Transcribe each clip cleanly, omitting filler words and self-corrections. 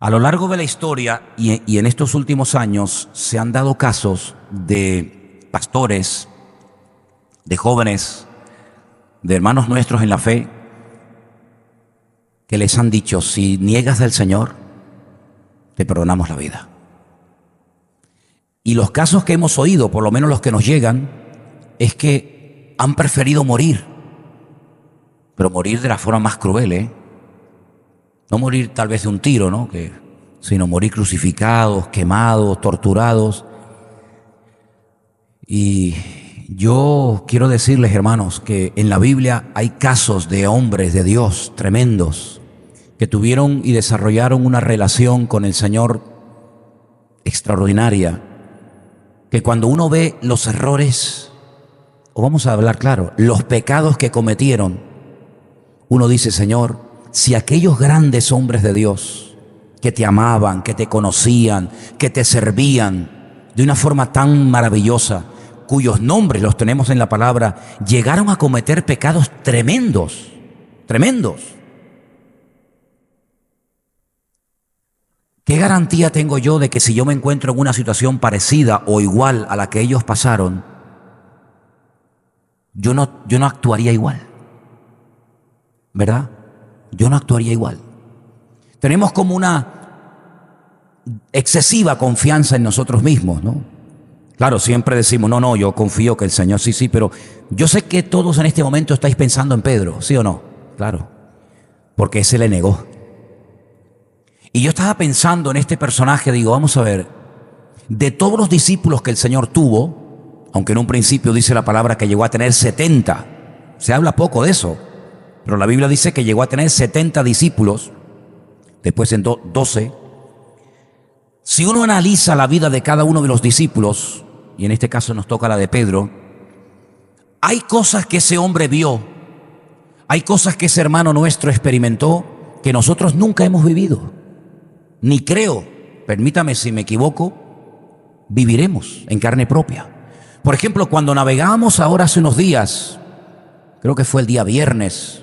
A lo largo de la historia y en estos últimos años se han dado casos de pastores, de jóvenes, de hermanos nuestros en la fe, que les han dicho: si niegas al Señor, te perdonamos la vida. Y los casos que hemos oído, por lo menos los que nos llegan, es que han preferido morir, pero morir de la forma más cruel, ¿eh? No morir tal vez de un tiro, ¿no? Sino morir crucificados, quemados, torturados. Y yo quiero decirles, hermanos, que en la Biblia hay casos de hombres de Dios tremendos que tuvieron y desarrollaron una relación con el Señor extraordinaria, que cuando uno ve los errores, o vamos a hablar claro, los pecados que cometieron, uno dice: Señor, si aquellos grandes hombres de Dios que te amaban, que te conocían, que te servían de una forma tan maravillosa, cuyos nombres los tenemos en la palabra, llegaron a cometer pecados tremendos, tremendos. ¿Qué garantía tengo yo de que si yo me encuentro en una situación parecida o igual a la que ellos pasaron, yo no actuaría igual? ¿Verdad? Yo no actuaría igual. Tenemos como una excesiva confianza en nosotros mismos, ¿no? Claro, siempre decimos: no, yo confío que el Señor, sí, pero yo sé que todos en este momento estáis pensando en Pedro, ¿sí o no? Claro, porque ese le negó. Y yo estaba pensando en este personaje, digo, vamos a ver, de todos los discípulos que el Señor tuvo, aunque en un principio dice la palabra que llegó a tener 70, se habla poco de eso, pero la Biblia dice que llegó a tener 70 discípulos, después en 12. Si uno analiza la vida de cada uno de los discípulos, y en este caso nos toca la de Pedro, hay cosas que ese hombre vio, hay cosas que ese hermano nuestro experimentó que nosotros nunca hemos vivido, ni creo, permítame si me equivoco, viviremos en carne propia. Por ejemplo, cuando navegábamos ahora hace unos días, creo que fue el día viernes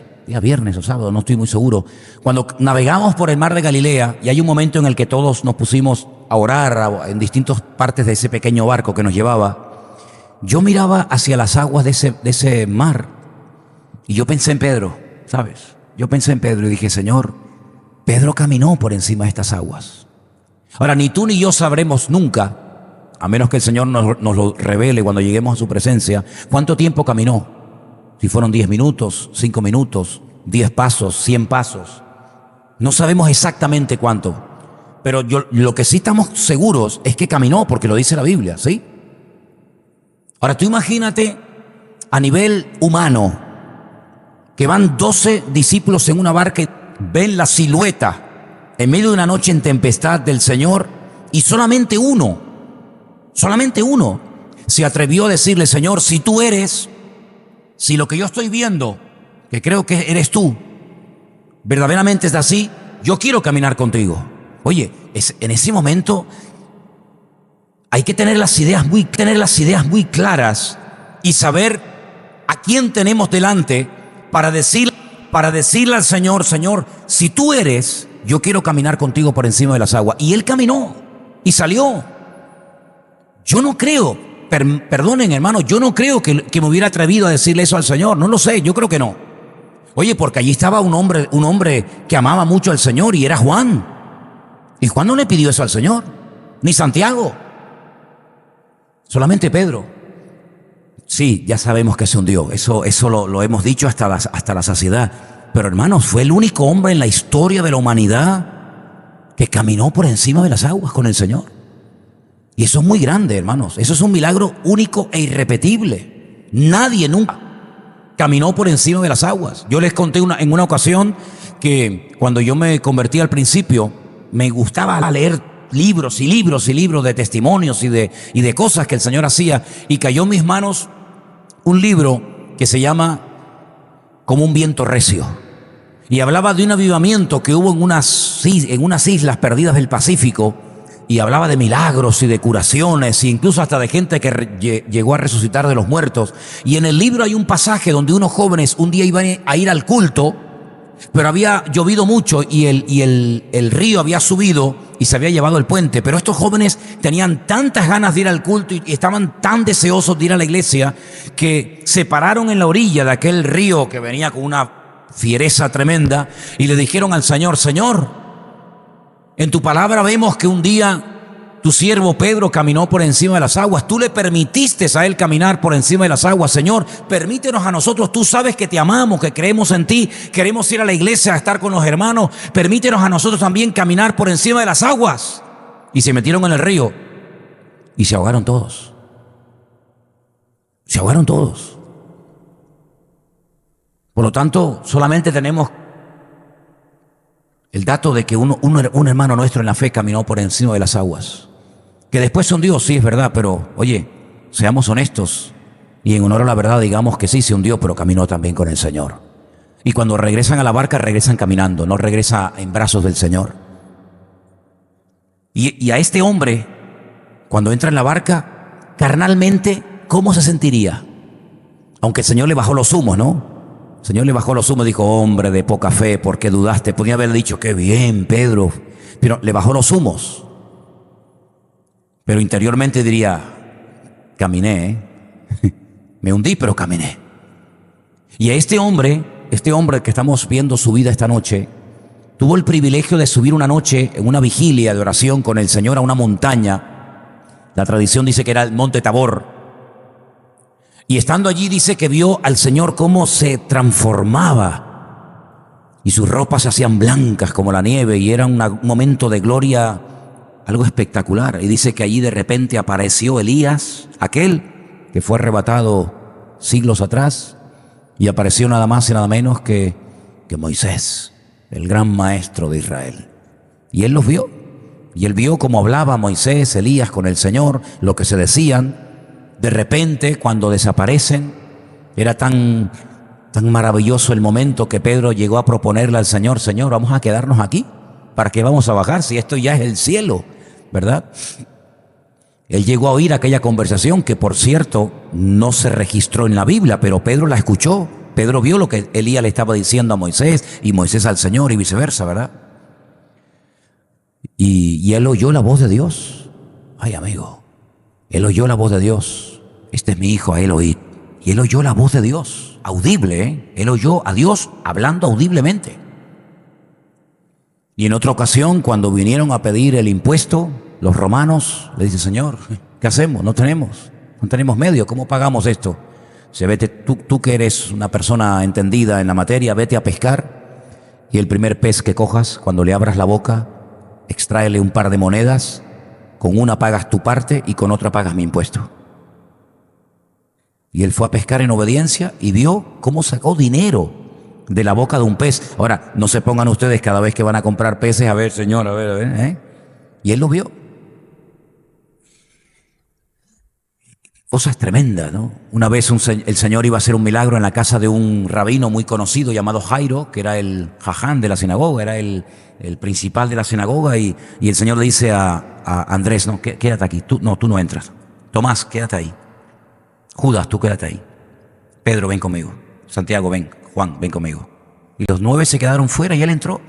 o sábado, no estoy muy seguro, cuando navegamos por el mar de Galilea, y hay un momento en el que todos nos pusimos a orar en distintas partes de ese pequeño barco que nos llevaba, yo miraba hacia las aguas de ese mar y yo pensé en Pedro, ¿sabes? Yo pensé en Pedro y dije: Señor, Pedro caminó por encima de estas aguas. Ahora, ni tú ni yo sabremos nunca, a menos que el Señor nos lo revele cuando lleguemos a su presencia, cuánto tiempo caminó. Si fueron 10 minutos, 5 minutos, 10 pasos, 100 pasos. No sabemos exactamente cuánto. Pero lo que sí estamos seguros es que caminó, porque lo dice la Biblia, ¿sí? Ahora tú imagínate a nivel humano, que van 12 discípulos en una barca y ven la silueta en medio de una noche en tempestad del Señor, y solamente uno se atrevió a decirle: Señor, si tú eres, si lo que yo estoy viendo, que creo que eres tú, verdaderamente es así, yo quiero caminar contigo. Oye, en ese momento hay que tener las ideas muy claras y saber a quién tenemos delante para decirle al Señor: Señor, si tú eres, yo quiero caminar contigo por encima de las aguas. Y él caminó y salió. Yo no creo, perdonen hermano, yo no creo que me hubiera atrevido a decirle eso al Señor, no lo sé, yo creo que no. Oye, porque allí estaba un hombre que amaba mucho al Señor, y era Juan. Y Juan no le pidió eso al Señor, ni Santiago, solamente Pedro. Sí, ya sabemos que se hundió, eso lo hemos dicho hasta la saciedad. Pero hermanos, fue el único hombre en la historia de la humanidad que caminó por encima de las aguas con el Señor. Y eso es muy grande, hermanos. Eso es un milagro único e irrepetible. Nadie nunca caminó por encima de las aguas. Yo les conté en una ocasión que cuando yo me convertí al principio, me gustaba leer libros y libros y libros de testimonios y de cosas que el Señor hacía, y cayó en mis manos un libro que se llama Como un viento recio, y hablaba de un avivamiento que hubo en unas islas perdidas del Pacífico, y hablaba de milagros y de curaciones, e incluso hasta de gente que llegó a resucitar de los muertos. Y en el libro hay un pasaje donde unos jóvenes un día iban a ir al culto, pero había llovido mucho y el río había subido y se había llevado el puente. Pero estos jóvenes tenían tantas ganas de ir al culto y estaban tan deseosos de ir a la iglesia que se pararon en la orilla de aquel río que venía con una fiereza tremenda y le dijeron al Señor: Señor, en tu palabra vemos que un día tu siervo Pedro caminó por encima de las aguas. Tú le permitiste a él caminar por encima de las aguas. Señor, permítenos a nosotros. Tú sabes que te amamos, que creemos en ti. Queremos ir a la iglesia a estar con los hermanos. Permítenos a nosotros también caminar por encima de las aguas. Y se metieron en el río y se ahogaron todos. Se ahogaron todos. Por lo tanto, solamente tenemos el dato de que un hermano nuestro en la fe caminó por encima de las aguas. Que después se hundió, sí, es verdad, pero oye, seamos honestos y en honor a la verdad digamos que sí, se hundió, pero caminó también con el Señor. Y cuando regresan a la barca, regresan caminando, no regresa en brazos del Señor. Y a este hombre, cuando entra en la barca, carnalmente, ¿cómo se sentiría? Aunque el Señor le bajó los humos, ¿no? El Señor le bajó los humos, dijo: hombre de poca fe, ¿por qué dudaste? Podría haberle dicho: qué bien, Pedro, pero le bajó los humos. Pero interiormente diría: caminé, me hundí, pero caminé. Y a este hombre que estamos viendo su vida esta noche, tuvo el privilegio de subir una noche en una vigilia de oración con el Señor a una montaña. La tradición dice que era el Monte Tabor. Y estando allí dice que vio al Señor cómo se transformaba y sus ropas se hacían blancas como la nieve y era un momento de gloria, algo espectacular. Y dice que allí de repente apareció Elías, aquel que fue arrebatado siglos atrás, y apareció nada más y nada menos que Moisés, el gran maestro de Israel. Y él los vio, y él vio cómo hablaba Moisés, Elías con el Señor, lo que se decían. De repente, cuando desaparecen, era tan maravilloso el momento que Pedro llegó a proponerle al Señor: Señor, vamos a quedarnos aquí. ¿Para qué vamos a bajar si esto ya es el cielo? ¿Verdad? Él llegó a oír aquella conversación que, por cierto, no se registró en la Biblia, pero Pedro la escuchó. Pedro vio lo que Elías le estaba diciendo a Moisés y Moisés al Señor y viceversa, ¿verdad? Y él oyó la voz de Dios. Ay, amigo, él oyó la voz de Dios. Este es mi hijo, a él oíd. Y él oyó la voz de Dios, audible, ¿eh? Él oyó a Dios hablando audiblemente. Y en otra ocasión, cuando vinieron a pedir el impuesto, los romanos le dicen: Señor, ¿qué hacemos? No tenemos medio, ¿cómo pagamos esto? Dice: vete, tú que eres una persona entendida en la materia, vete a pescar y el primer pez que cojas, cuando le abras la boca, extráele un par de monedas, con una pagas tu parte y con otra pagas mi impuesto. Y él fue a pescar en obediencia y vio cómo sacó dinero de la boca de un pez. Ahora, no se pongan ustedes cada vez que van a comprar peces: a ver, Señor, a ver, ¿eh? Y él lo vio. Cosas tremendas, ¿no? Una vez el Señor iba a hacer un milagro en la casa de un rabino muy conocido llamado Jairo, que era el jaján de la sinagoga, era el principal de la sinagoga, y el Señor le dice a Andrés: no, quédate aquí, tú no entras. Tomás, quédate ahí. Judas, tú quédate ahí. Pedro, ven conmigo. Santiago, ven. Juan, ven conmigo. Y los 9 se quedaron fuera y él entró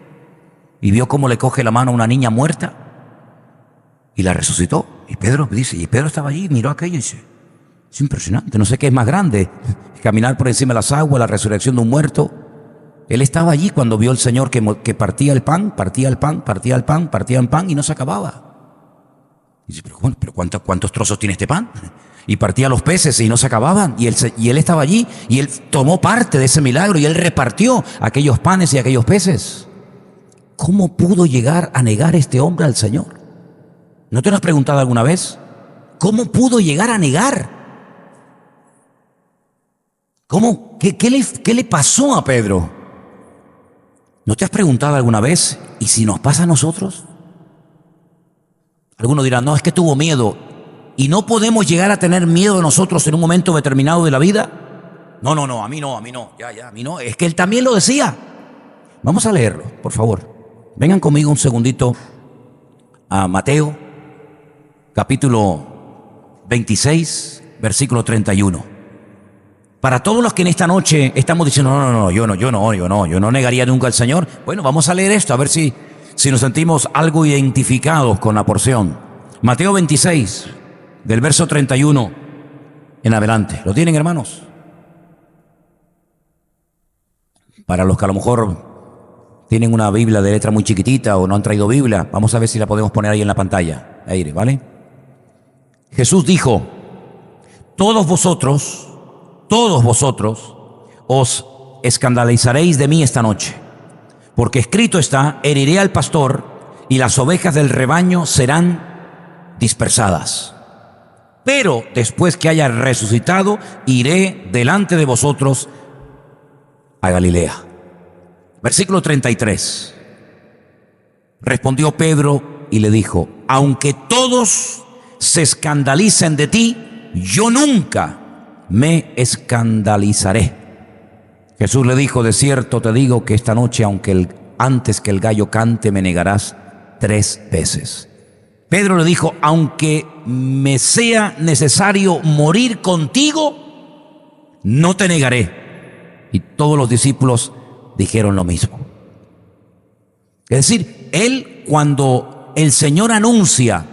y vio cómo le coge la mano a una niña muerta y la resucitó. Y Pedro estaba allí, miró aquello y dice: es impresionante, no sé qué es más grande, caminar por encima de las aguas, la resurrección de un muerto. Él estaba allí cuando vio al Señor que partía el pan y no se acababa. Y dice: pero ¿cuántos trozos tiene este pan? Y partía los peces y no se acababan. Y él estaba allí y él tomó parte de ese milagro y él repartió aquellos panes y aquellos peces. ¿Cómo pudo llegar a negar este hombre al Señor? ¿No te lo has preguntado alguna vez? ¿Cómo pudo llegar a negar? ¿Cómo? ¿Qué le pasó a Pedro? ¿No te has preguntado alguna vez? ¿Y si nos pasa a nosotros? Algunos dirán: no, es que tuvo miedo. ¿Y no podemos llegar a tener miedo nosotros en un momento determinado de la vida? No, a mí no, a mí no. Es que él también lo decía. Vamos a leerlo, por favor. Vengan conmigo un segundito a Mateo, capítulo 26, versículo 31. Para todos los que en esta noche estamos diciendo, no, yo no negaría nunca al Señor. Bueno, vamos a leer esto, a ver si nos sentimos algo identificados con la porción. Mateo 26, del verso 31 en adelante. ¿Lo tienen, hermanos? Para los que a lo mejor tienen una Biblia de letra muy chiquitita o no han traído Biblia, vamos a ver si la podemos poner ahí en la pantalla. Ahí, ¿vale? Jesús dijo, todos vosotros os escandalizaréis de mí esta noche, porque escrito está, heriré al pastor y las ovejas del rebaño serán dispersadas. Pero después que haya resucitado, iré delante de vosotros a Galilea. Versículo 33. Respondió Pedro y le dijo, aunque todos se escandalicen de ti, yo nunca me escandalizaré. Jesús le dijo, de cierto te digo que esta noche, antes que el gallo cante, me negarás 3 veces. Pedro le dijo, aunque me sea necesario morir contigo, no te negaré. Y todos los discípulos dijeron lo mismo. Es decir, él, cuando el Señor anuncia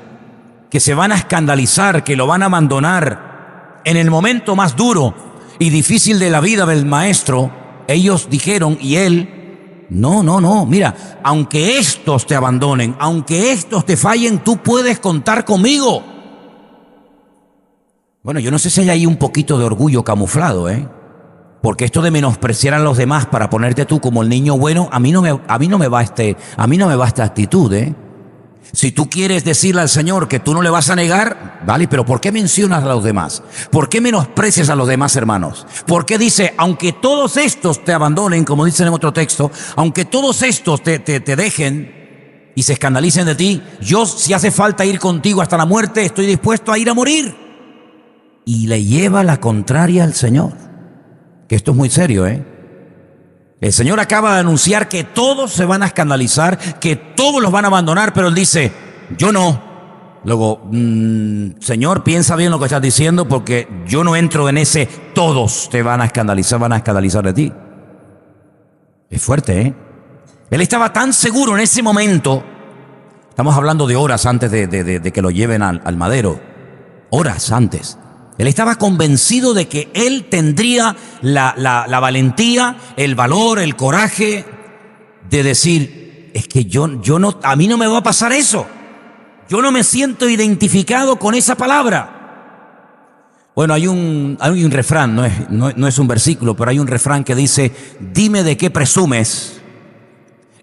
que se van a escandalizar, que lo van a abandonar, en el momento más duro y difícil de la vida del maestro, ellos dijeron, y él, no, mira, aunque estos te abandonen, aunque estos te fallen, tú puedes contar conmigo. Bueno, yo no sé si hay ahí un poquito de orgullo camuflado, porque esto de menospreciar a los demás para ponerte tú como el niño bueno, a mí no me va esta actitud, Si tú quieres decirle al Señor que tú no le vas a negar, vale, pero ¿por qué mencionas a los demás? ¿Por qué menosprecias a los demás, hermanos? ¿Por qué dice, aunque todos estos te abandonen, como dice en otro texto, aunque todos estos te dejen y se escandalicen de ti, yo, si hace falta ir contigo hasta la muerte, estoy dispuesto a ir a morir? Y le lleva la contraria al Señor, que esto es muy serio, El Señor acaba de anunciar que todos se van a escandalizar, que todos los van a abandonar, pero Él dice, yo no. Luego, Señor, piensa bien lo que estás diciendo, porque yo no entro en ese todos te van a escandalizar de ti. Es fuerte, Él estaba tan seguro en ese momento, estamos hablando de horas antes de que lo lleven al madero, horas antes. Él estaba convencido de que él tendría la valentía, el valor, el coraje de decir, es que a mí no me va a pasar eso. Yo no me siento identificado con esa palabra. Bueno, hay un refrán, no es un versículo, pero hay un refrán que dice, dime de qué presumes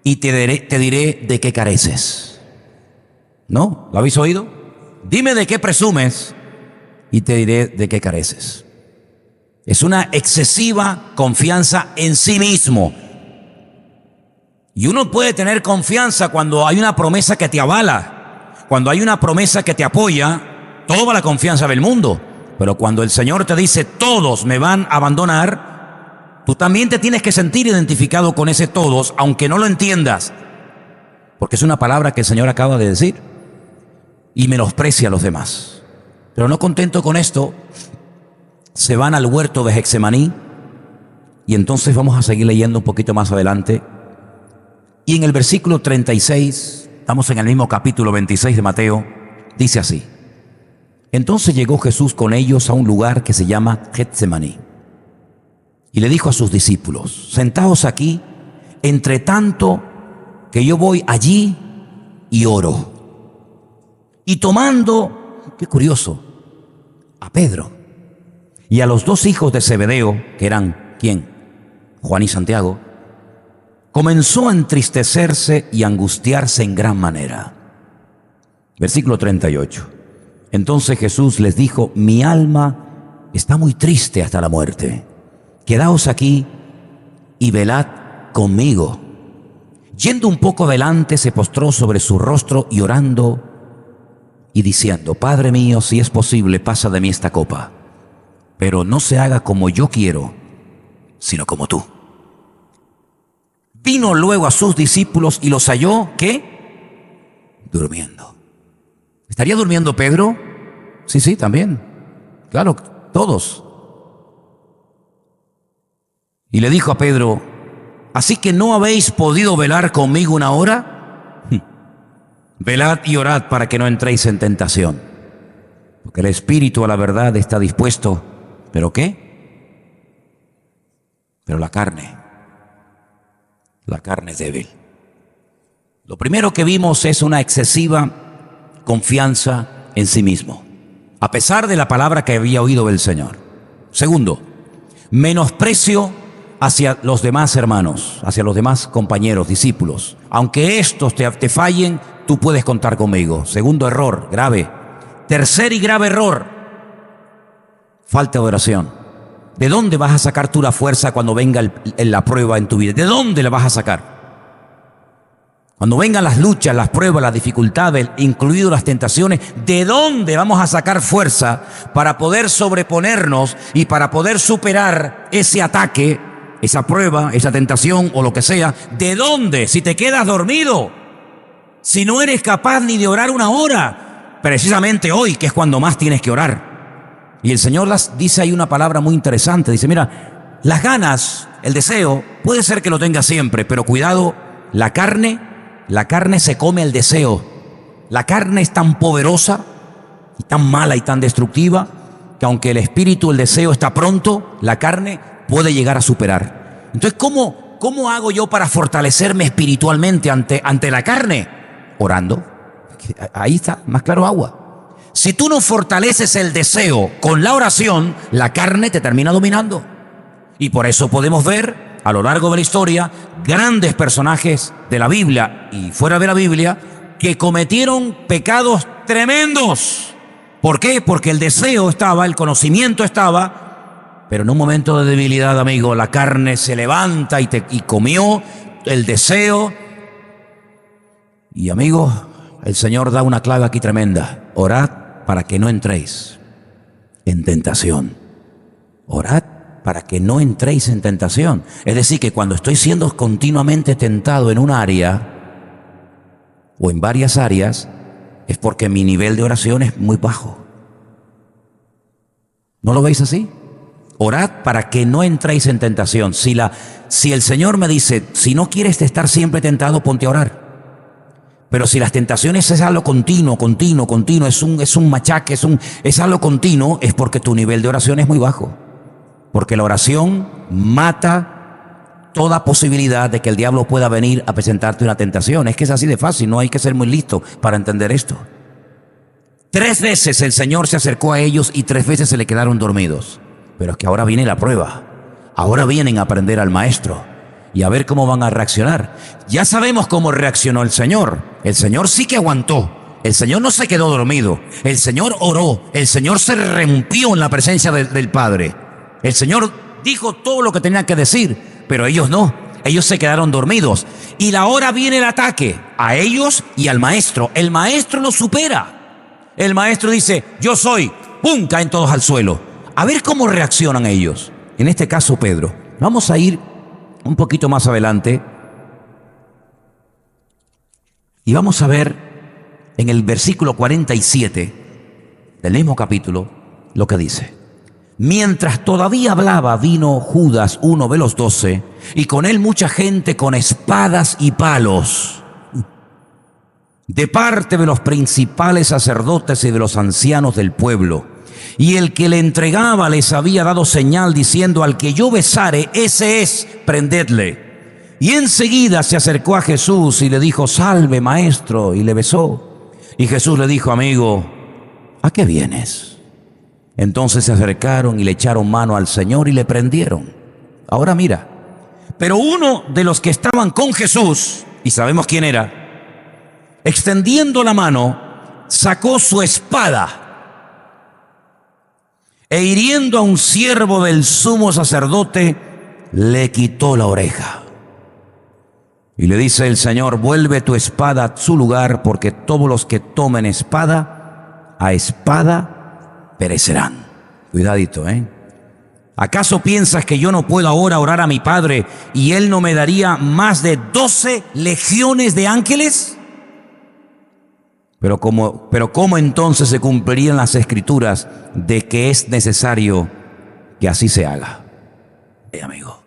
y te diré de qué careces. ¿No? ¿Lo habéis oído? Dime de qué presumes y te diré de qué careces. Es una excesiva confianza en sí mismo. Y uno puede tener confianza cuando hay una promesa que te avala, cuando hay una promesa que te apoya, toda la confianza del mundo. Pero cuando el Señor te dice, todos me van a abandonar, tú también te tienes que sentir identificado con ese todos, aunque no lo entiendas, porque es una palabra que el Señor acaba de decir y menosprecia a los demás. Pero no contento con esto, se van al huerto de Getsemaní, y entonces vamos a seguir leyendo un poquito más adelante. Y en el versículo 36, estamos en el mismo capítulo 26 de Mateo, dice así: entonces llegó Jesús con ellos a un lugar que se llama Getsemaní, y le dijo a sus discípulos, sentaos aquí, entre tanto que yo voy allí y oro. Y tomando, qué curioso, a Pedro y a los 2 hijos de Zebedeo, que eran, ¿quién? Juan y Santiago, comenzó a entristecerse y angustiarse en gran manera. Versículo 38. Entonces Jesús les dijo, mi alma está muy triste hasta la muerte. Quedaos aquí y velad conmigo. Yendo un poco adelante, se postró sobre su rostro y orando y diciendo, Padre mío, si es posible, pasa de mí esta copa, pero no se haga como yo quiero, sino como tú. Vino luego a sus discípulos y los halló, ¿qué? Durmiendo. ¿Estaría durmiendo Pedro? Sí, también. Claro, todos. Y le dijo a Pedro: ¿así que no habéis podido velar conmigo una hora? Velad y orad para que no entréis en tentación. Porque el espíritu a la verdad está dispuesto, ¿pero qué? Pero la carne es débil. Lo primero que vimos es una excesiva confianza en sí mismo, a pesar de la palabra que había oído del Señor. Segundo, menosprecio hacia los demás hermanos, hacia los demás compañeros, discípulos. Aunque estos te fallen, tú puedes contar conmigo. Segundo error, grave. Tercer y grave error, falta de oración. ¿De dónde vas a sacar tú la fuerza cuando venga la prueba en tu vida? ¿De dónde la vas a sacar? Cuando vengan las luchas, las pruebas, las dificultades, incluidas las tentaciones, ¿de dónde vamos a sacar fuerza para poder sobreponernos y para poder superar ese ataque, esa prueba, esa tentación o lo que sea? ¿De dónde? Si te quedas dormido, si no eres capaz ni de orar una hora, precisamente hoy, que es cuando más tienes que orar. Y el Señor dice ahí una palabra muy interesante. Dice: mira, las ganas, el deseo, puede ser que lo tengas siempre, pero cuidado, la carne se come el deseo. La carne es tan poderosa y tan mala y tan destructiva que aunque el espíritu, el deseo está pronto, la carne puede llegar a superar. Entonces, ¿cómo hago yo para fortalecerme espiritualmente ante la carne? Orando. Ahí está, más claro agua. Si tú no fortaleces el deseo con la oración, la carne te termina dominando. Y por eso podemos ver a lo largo de la historia grandes personajes de la Biblia y fuera de la Biblia que cometieron pecados tremendos. ¿Por qué? Porque el deseo estaba, el conocimiento estaba, pero en un momento de debilidad, amigo, la carne se levanta y comió el deseo. Y amigo, el Señor da una clave aquí tremenda: orad para que no entréis en tentación. Orad para que no entréis en tentación. Es decir, que cuando estoy siendo continuamente tentado en un área o en varias áreas, es porque mi nivel de oración es muy bajo. ¿No lo veis así? Orad para que no entréis en tentación. Si el Señor me dice: si no quieres estar siempre tentado, ponte a orar. Pero si las tentaciones es algo continuo, es un machaque, es algo continuo, es porque tu nivel de oración es muy bajo. Porque la oración mata toda posibilidad de que el diablo pueda venir a presentarte una tentación. Es que es así de fácil, no hay que ser muy listo para entender esto. 3 veces el Señor se acercó a ellos y 3 veces se le quedaron dormidos. Pero es que ahora viene la prueba. Ahora vienen a aprender al maestro y a ver cómo van a reaccionar. Ya sabemos cómo reaccionó el Señor. El Señor sí que aguantó. El Señor no se quedó dormido. El Señor oró. El Señor se rompió en la presencia del Padre. El Señor dijo todo lo que tenía que decir, pero ellos no. Ellos se quedaron dormidos. Y ahora viene el ataque a ellos y al maestro. El maestro los supera. El maestro dice: yo soy. ¡Pum! Caen todos al suelo. A ver cómo reaccionan ellos. En este caso, Pedro. Vamos a ir un poquito más adelante y vamos a ver en el versículo 47 del mismo capítulo lo que dice: mientras todavía hablaba, vino Judas, uno de los 12, y con él mucha gente con espadas y palos, de parte de los principales sacerdotes y de los ancianos del pueblo. Y el que le entregaba les había dado señal diciendo: al que yo besare, ese es, prendedle. Y enseguida se acercó a Jesús y le dijo: salve, maestro, y le besó. Y Jesús le dijo: amigo, ¿a qué vienes? Entonces se acercaron y le echaron mano al Señor y le prendieron. Ahora mira, pero uno de los que estaban con Jesús, y sabemos quién era, extendiendo la mano, sacó su espada e hiriendo a un siervo del sumo sacerdote, le quitó la oreja. Y le dice el Señor: vuelve tu espada a su lugar, porque todos los que tomen espada, a espada perecerán. Cuidadito, ¿eh? ¿Acaso piensas que yo no puedo ahora orar a mi Padre y Él no me daría más de 12 legiones de ángeles? Pero ¿cómo entonces se cumplirían las escrituras de que es necesario que así se haga? Amigo,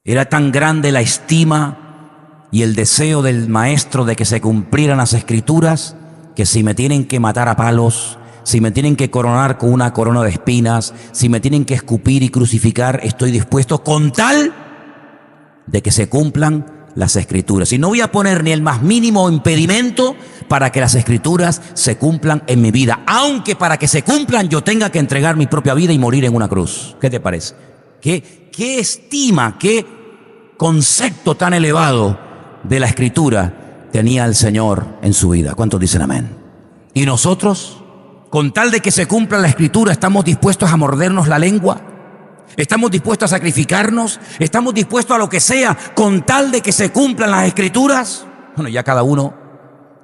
Era tan grande la estima y el deseo del maestro de que se cumplieran las escrituras, que si me tienen que matar a palos, si me tienen que coronar con una corona de espinas, si me tienen que escupir y crucificar, estoy dispuesto con tal de que se cumplan las escrituras. Y no voy a poner ni el más mínimo impedimento para que las escrituras se cumplan en mi vida, aunque para que se cumplan yo tenga que entregar mi propia vida y morir en una cruz. ¿Qué te parece? ¿Qué estima, qué concepto tan elevado de la escritura tenía el Señor en su vida? ¿Cuántos dicen amén? Y nosotros, con tal de que se cumpla la escritura, ¿estamos dispuestos a mordernos la lengua? ¿Estamos dispuestos a sacrificarnos? ¿Estamos dispuestos a lo que sea con tal de que se cumplan las escrituras? Bueno, ya cada uno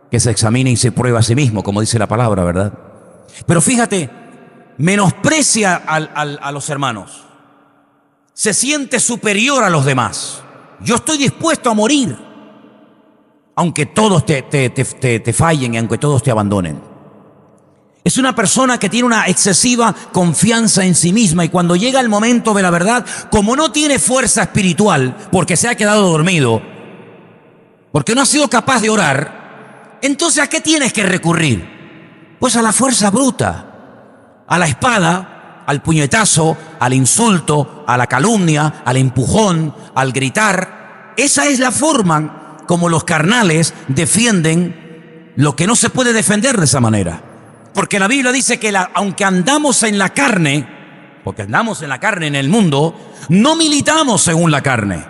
que se examine y se prueba a sí mismo, como dice la palabra, ¿verdad? Pero fíjate, menosprecia a los hermanos. Se siente superior a los demás. Yo estoy dispuesto a morir, aunque todos te fallen y aunque todos te abandonen. Es una persona que tiene una excesiva confianza en sí misma, y cuando llega el momento de la verdad, como no tiene fuerza espiritual, porque se ha quedado dormido, porque no ha sido capaz de orar, entonces ¿a qué tienes que recurrir? Pues a la fuerza bruta, a la espada, al puñetazo, al insulto, a la calumnia, al empujón, al gritar. Esa es la forma como los carnales defienden lo que no se puede defender de esa manera. Porque la Biblia dice que aunque andamos en la carne, porque andamos en la carne en el mundo, no militamos según la carne.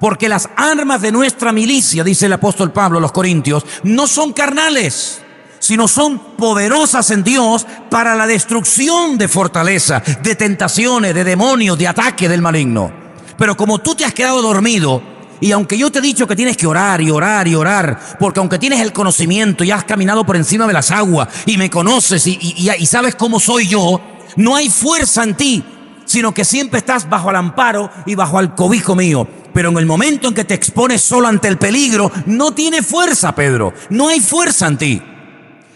Porque las armas de nuestra milicia, dice el apóstol Pablo a los Corintios, no son carnales, sino son poderosas en Dios para la destrucción de fortaleza, de tentaciones, de demonios, de ataque del maligno. Pero como tú te has quedado dormido, y aunque yo te he dicho que tienes que orar y orar y orar, porque aunque tienes el conocimiento y has caminado por encima de las aguas y me conoces y sabes cómo soy yo, no hay fuerza en ti, sino que siempre estás bajo el amparo y bajo el cobijo mío. Pero en el momento en que te expones solo ante el peligro, no tiene fuerza, Pedro. No hay fuerza en ti.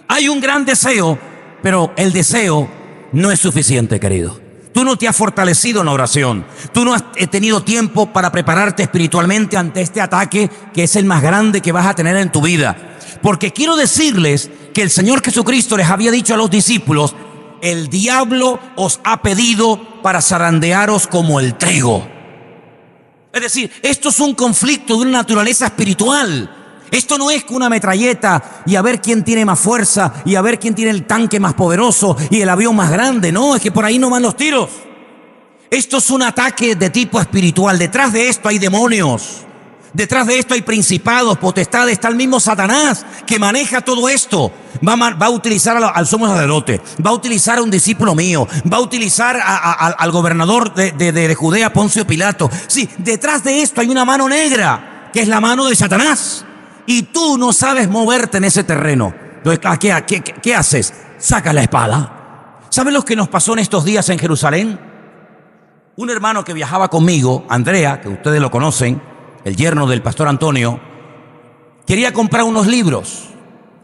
Hay un gran deseo, pero el deseo no es suficiente, querido. Tú no te has fortalecido en la oración. Tú no has tenido tiempo para prepararte espiritualmente ante este ataque que es el más grande que vas a tener en tu vida. Porque quiero decirles que el Señor Jesucristo les había dicho a los discípulos: el diablo os ha pedido para zarandearos como el trigo. Es decir, esto es un conflicto de una naturaleza espiritual. Esto no es con una metralleta y a ver quién tiene más fuerza y a ver quién tiene el tanque más poderoso y el avión más grande. No, es que por ahí no van los tiros. Esto es un ataque de tipo espiritual. Detrás de esto hay demonios. Detrás de esto hay principados, potestades. Está el mismo Satanás que maneja todo esto. Va a utilizar al sumo sacerdote, va a utilizar a un discípulo mío, va a utilizar al gobernador de Judea, Poncio Pilato. Sí, detrás de esto hay una mano negra, que es la mano de Satanás. Y tú no sabes moverte en ese terreno. Entonces, ¿qué haces? Sacas la espada. ¿Saben lo que nos pasó en estos días en Jerusalén? Un hermano que viajaba conmigo, Andrea, que ustedes lo conocen, el yerno del pastor Antonio, quería comprar unos libros.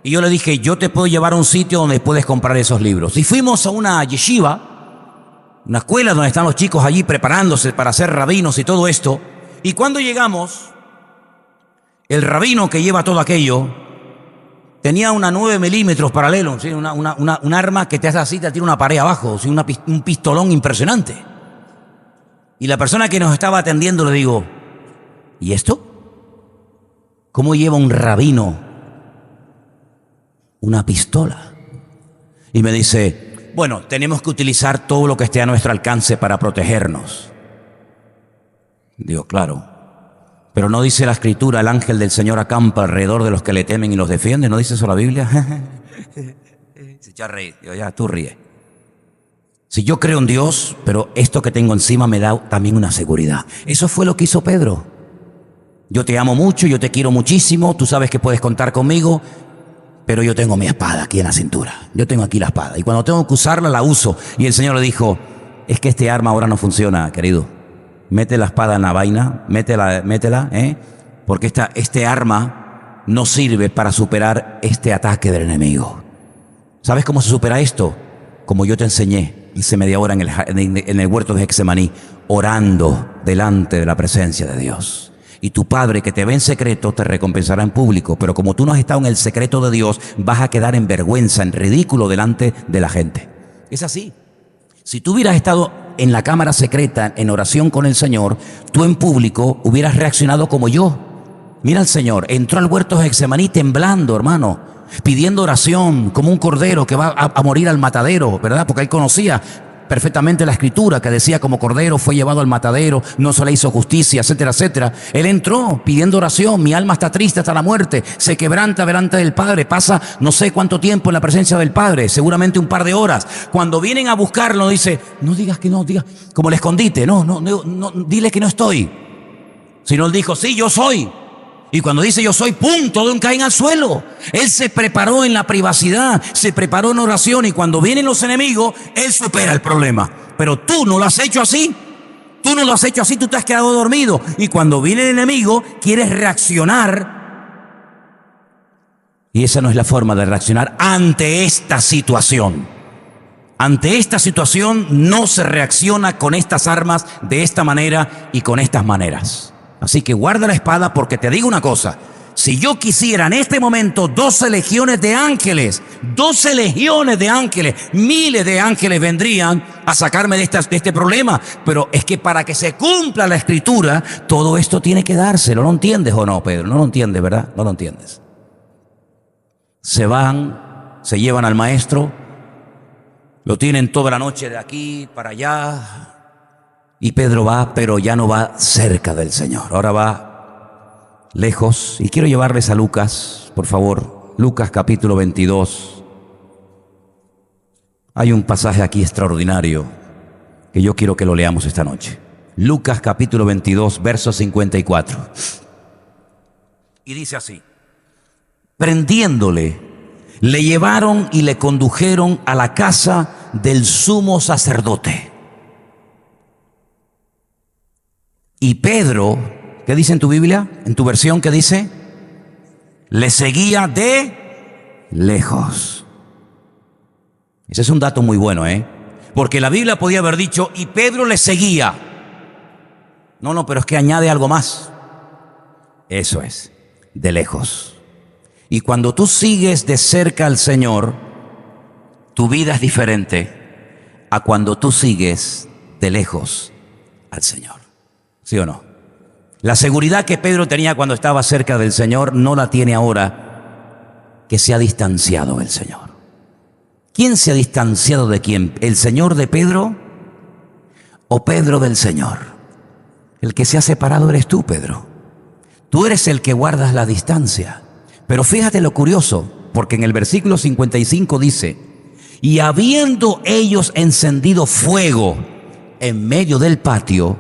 Y yo le dije: yo te puedo llevar a un sitio donde puedes comprar esos libros. Y fuimos a una yeshiva, una escuela donde están los chicos allí preparándose para ser rabinos y todo esto. Y cuando llegamos, el rabino que lleva todo aquello tenía una 9 milímetros paralelo, ¿sí? un arma que te hace así, te tira una pared abajo, ¿sí? Un pistolón impresionante. Y la persona que nos estaba atendiendo le digo: ¿y esto? ¿Cómo lleva un rabino una pistola? Y me dice: bueno, tenemos que utilizar todo lo que esté a nuestro alcance para protegernos. Digo: claro. Pero no dice la Escritura: el ángel del Señor acampa alrededor de los que le temen y los defiende. ¿No dice eso la Biblia? Se echa a reír. Digo: ya, tú ríes. Si yo creo en Dios, pero esto que tengo encima me da también una seguridad. Eso fue lo que hizo Pedro. Yo te amo mucho, yo te quiero muchísimo, tú sabes que puedes contar conmigo, pero yo tengo mi espada aquí en la cintura. Yo tengo aquí la espada. Y cuando tengo que usarla, la uso. Y el Señor le dijo: es que este arma ahora no funciona, querido. Mete la espada en la vaina, métela, porque este arma no sirve para superar este ataque del enemigo. ¿Sabes cómo se supera esto? Como yo te enseñé, hice media hora en el huerto de Getsemaní, orando delante de la presencia de Dios. Y tu Padre que te ve en secreto te recompensará en público. Pero como tú no has estado en el secreto de Dios, vas a quedar en vergüenza, en ridículo delante de la gente. Es así. Si tú hubieras estado en la cámara secreta, en oración con el Señor, tú en público hubieras reaccionado como yo. Mira al Señor, entró al huerto de Getsemaní temblando, hermano, pidiendo oración como un cordero que va a morir al matadero, ¿verdad? Porque él conocía perfectamente la escritura que decía como cordero fue llevado al matadero, no se le hizo justicia, etcétera, etcétera. Él entró pidiendo oración, mi alma está triste hasta la muerte, se quebranta delante del Padre, pasa no sé cuánto tiempo en la presencia del Padre, seguramente un par de horas. Cuando vienen a buscarlo dice, no digas que no, diga como el escondite, no, dile que no estoy. Sino él dijo, sí, yo soy. Y cuando dice yo soy, ¡pum!, todos caen al suelo. Él se preparó en la privacidad, se preparó en oración y cuando vienen los enemigos, él supera el problema. Pero tú no lo has hecho así. Tú no lo has hecho así, tú te has quedado dormido. Y cuando viene el enemigo, quieres reaccionar. Y esa no es la forma de reaccionar ante esta situación. Ante esta situación no se reacciona con estas armas de esta manera y con estas maneras. Así que guarda la espada porque te digo una cosa, si yo quisiera en este momento 12 legiones de ángeles, miles de ángeles vendrían a sacarme de este problema, pero es que para que se cumpla la escritura, todo esto tiene que darse. ¿No lo entiendes o no, Pedro? No lo entiendes, ¿verdad? No lo entiendes. Se van, se llevan al maestro, lo tienen toda la noche de aquí para allá. Y Pedro va, pero ya no va cerca del Señor. Ahora va lejos. Y quiero llevarles a Lucas, por favor. Lucas capítulo 22. Hay un pasaje aquí extraordinario que yo quiero que lo leamos esta noche. Lucas capítulo 22, verso 54. Y dice así. Prendiéndole, le llevaron y le condujeron a la casa del sumo sacerdote. Y Pedro, ¿qué dice en tu Biblia? En tu versión, ¿qué dice? Le seguía de lejos. Ese es un dato muy bueno, porque la Biblia podía haber dicho, y Pedro le seguía. No, pero es que añade algo más. Eso es, de lejos. Y cuando tú sigues de cerca al Señor, tu vida es diferente a cuando tú sigues de lejos al Señor. ¿Sí o no? La seguridad que Pedro tenía cuando estaba cerca del Señor no la tiene ahora que se ha distanciado del Señor. ¿Quién se ha distanciado de quién? ¿El Señor de Pedro o Pedro del Señor? El que se ha separado eres tú, Pedro. Tú eres el que guardas la distancia. Pero fíjate lo curioso, porque en el versículo 55 dice, y habiendo ellos encendido fuego en medio del patio,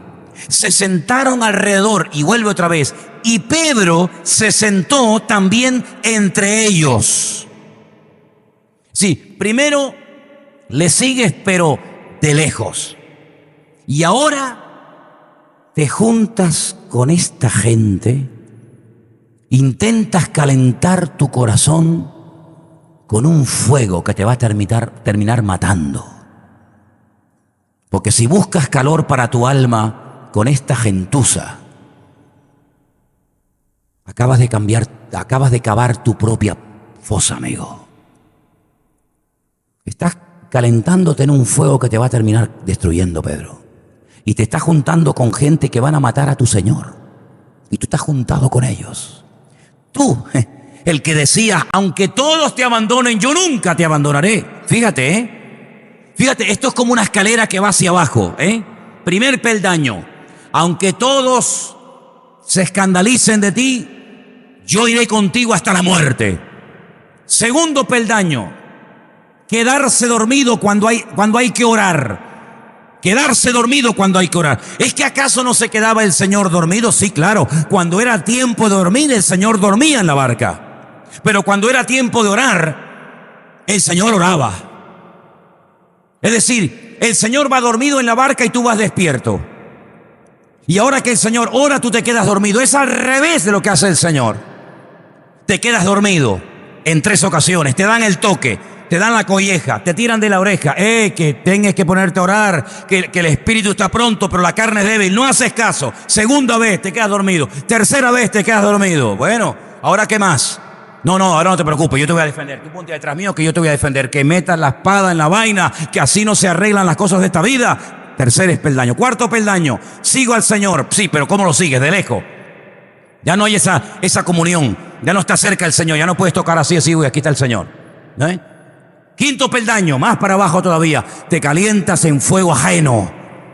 se sentaron alrededor, y vuelve otra vez, y Pedro se sentó también entre ellos. Sí, primero le sigues pero de lejos, y ahora te juntas con esta gente, intentas calentar tu corazón con un fuego que te va a terminar matando. Porque si buscas calor para tu alma con esta gentuza, acabas de cavar tu propia fosa, amigo. Estás calentándote en un fuego que te va a terminar destruyendo, Pedro. Y te estás juntando con gente que van a matar a tu Señor. Y tú estás juntado con ellos. Tú, el que decía, aunque todos te abandonen, yo nunca te abandonaré. Fíjate, Fíjate, esto es como una escalera que va hacia abajo, Primer peldaño. Aunque todos se escandalicen de ti, yo iré contigo hasta la muerte. Segundo peldaño, quedarse dormido cuando hay que orar. Quedarse dormido cuando hay que orar. ¿Es que acaso no se quedaba el Señor dormido? Sí, claro. Cuando era tiempo de dormir, el Señor dormía en la barca. Pero cuando era tiempo de orar, el Señor oraba. Es decir, el Señor va dormido en la barca y tú vas despierto. Y ahora que el Señor ora, tú te quedas dormido. Es al revés de lo que hace el Señor. Te quedas dormido en 3 ocasiones. Te dan el toque. te dan la colleja, te tiran de la oreja, que tienes que ponerte a orar, que el espíritu está pronto, pero la carne es débil, no haces caso. Segunda vez te quedas dormido, tercera vez te quedas dormido. Bueno, ¿ahora qué más? No, ahora no te preocupes, yo te voy a defender. Tú ponte detrás mío que yo te voy a defender. Que metas la espada en la vaina, que así no se arreglan las cosas de esta vida. Tercer peldaño. Cuarto peldaño, sigo al Señor. Sí, pero ¿cómo lo sigues? De lejos. Ya no hay esa comunión, ya no está cerca el Señor, ya no puedes tocar así, y aquí está el Señor. Quinto peldaño, más para abajo todavía, te calientas en fuego ajeno,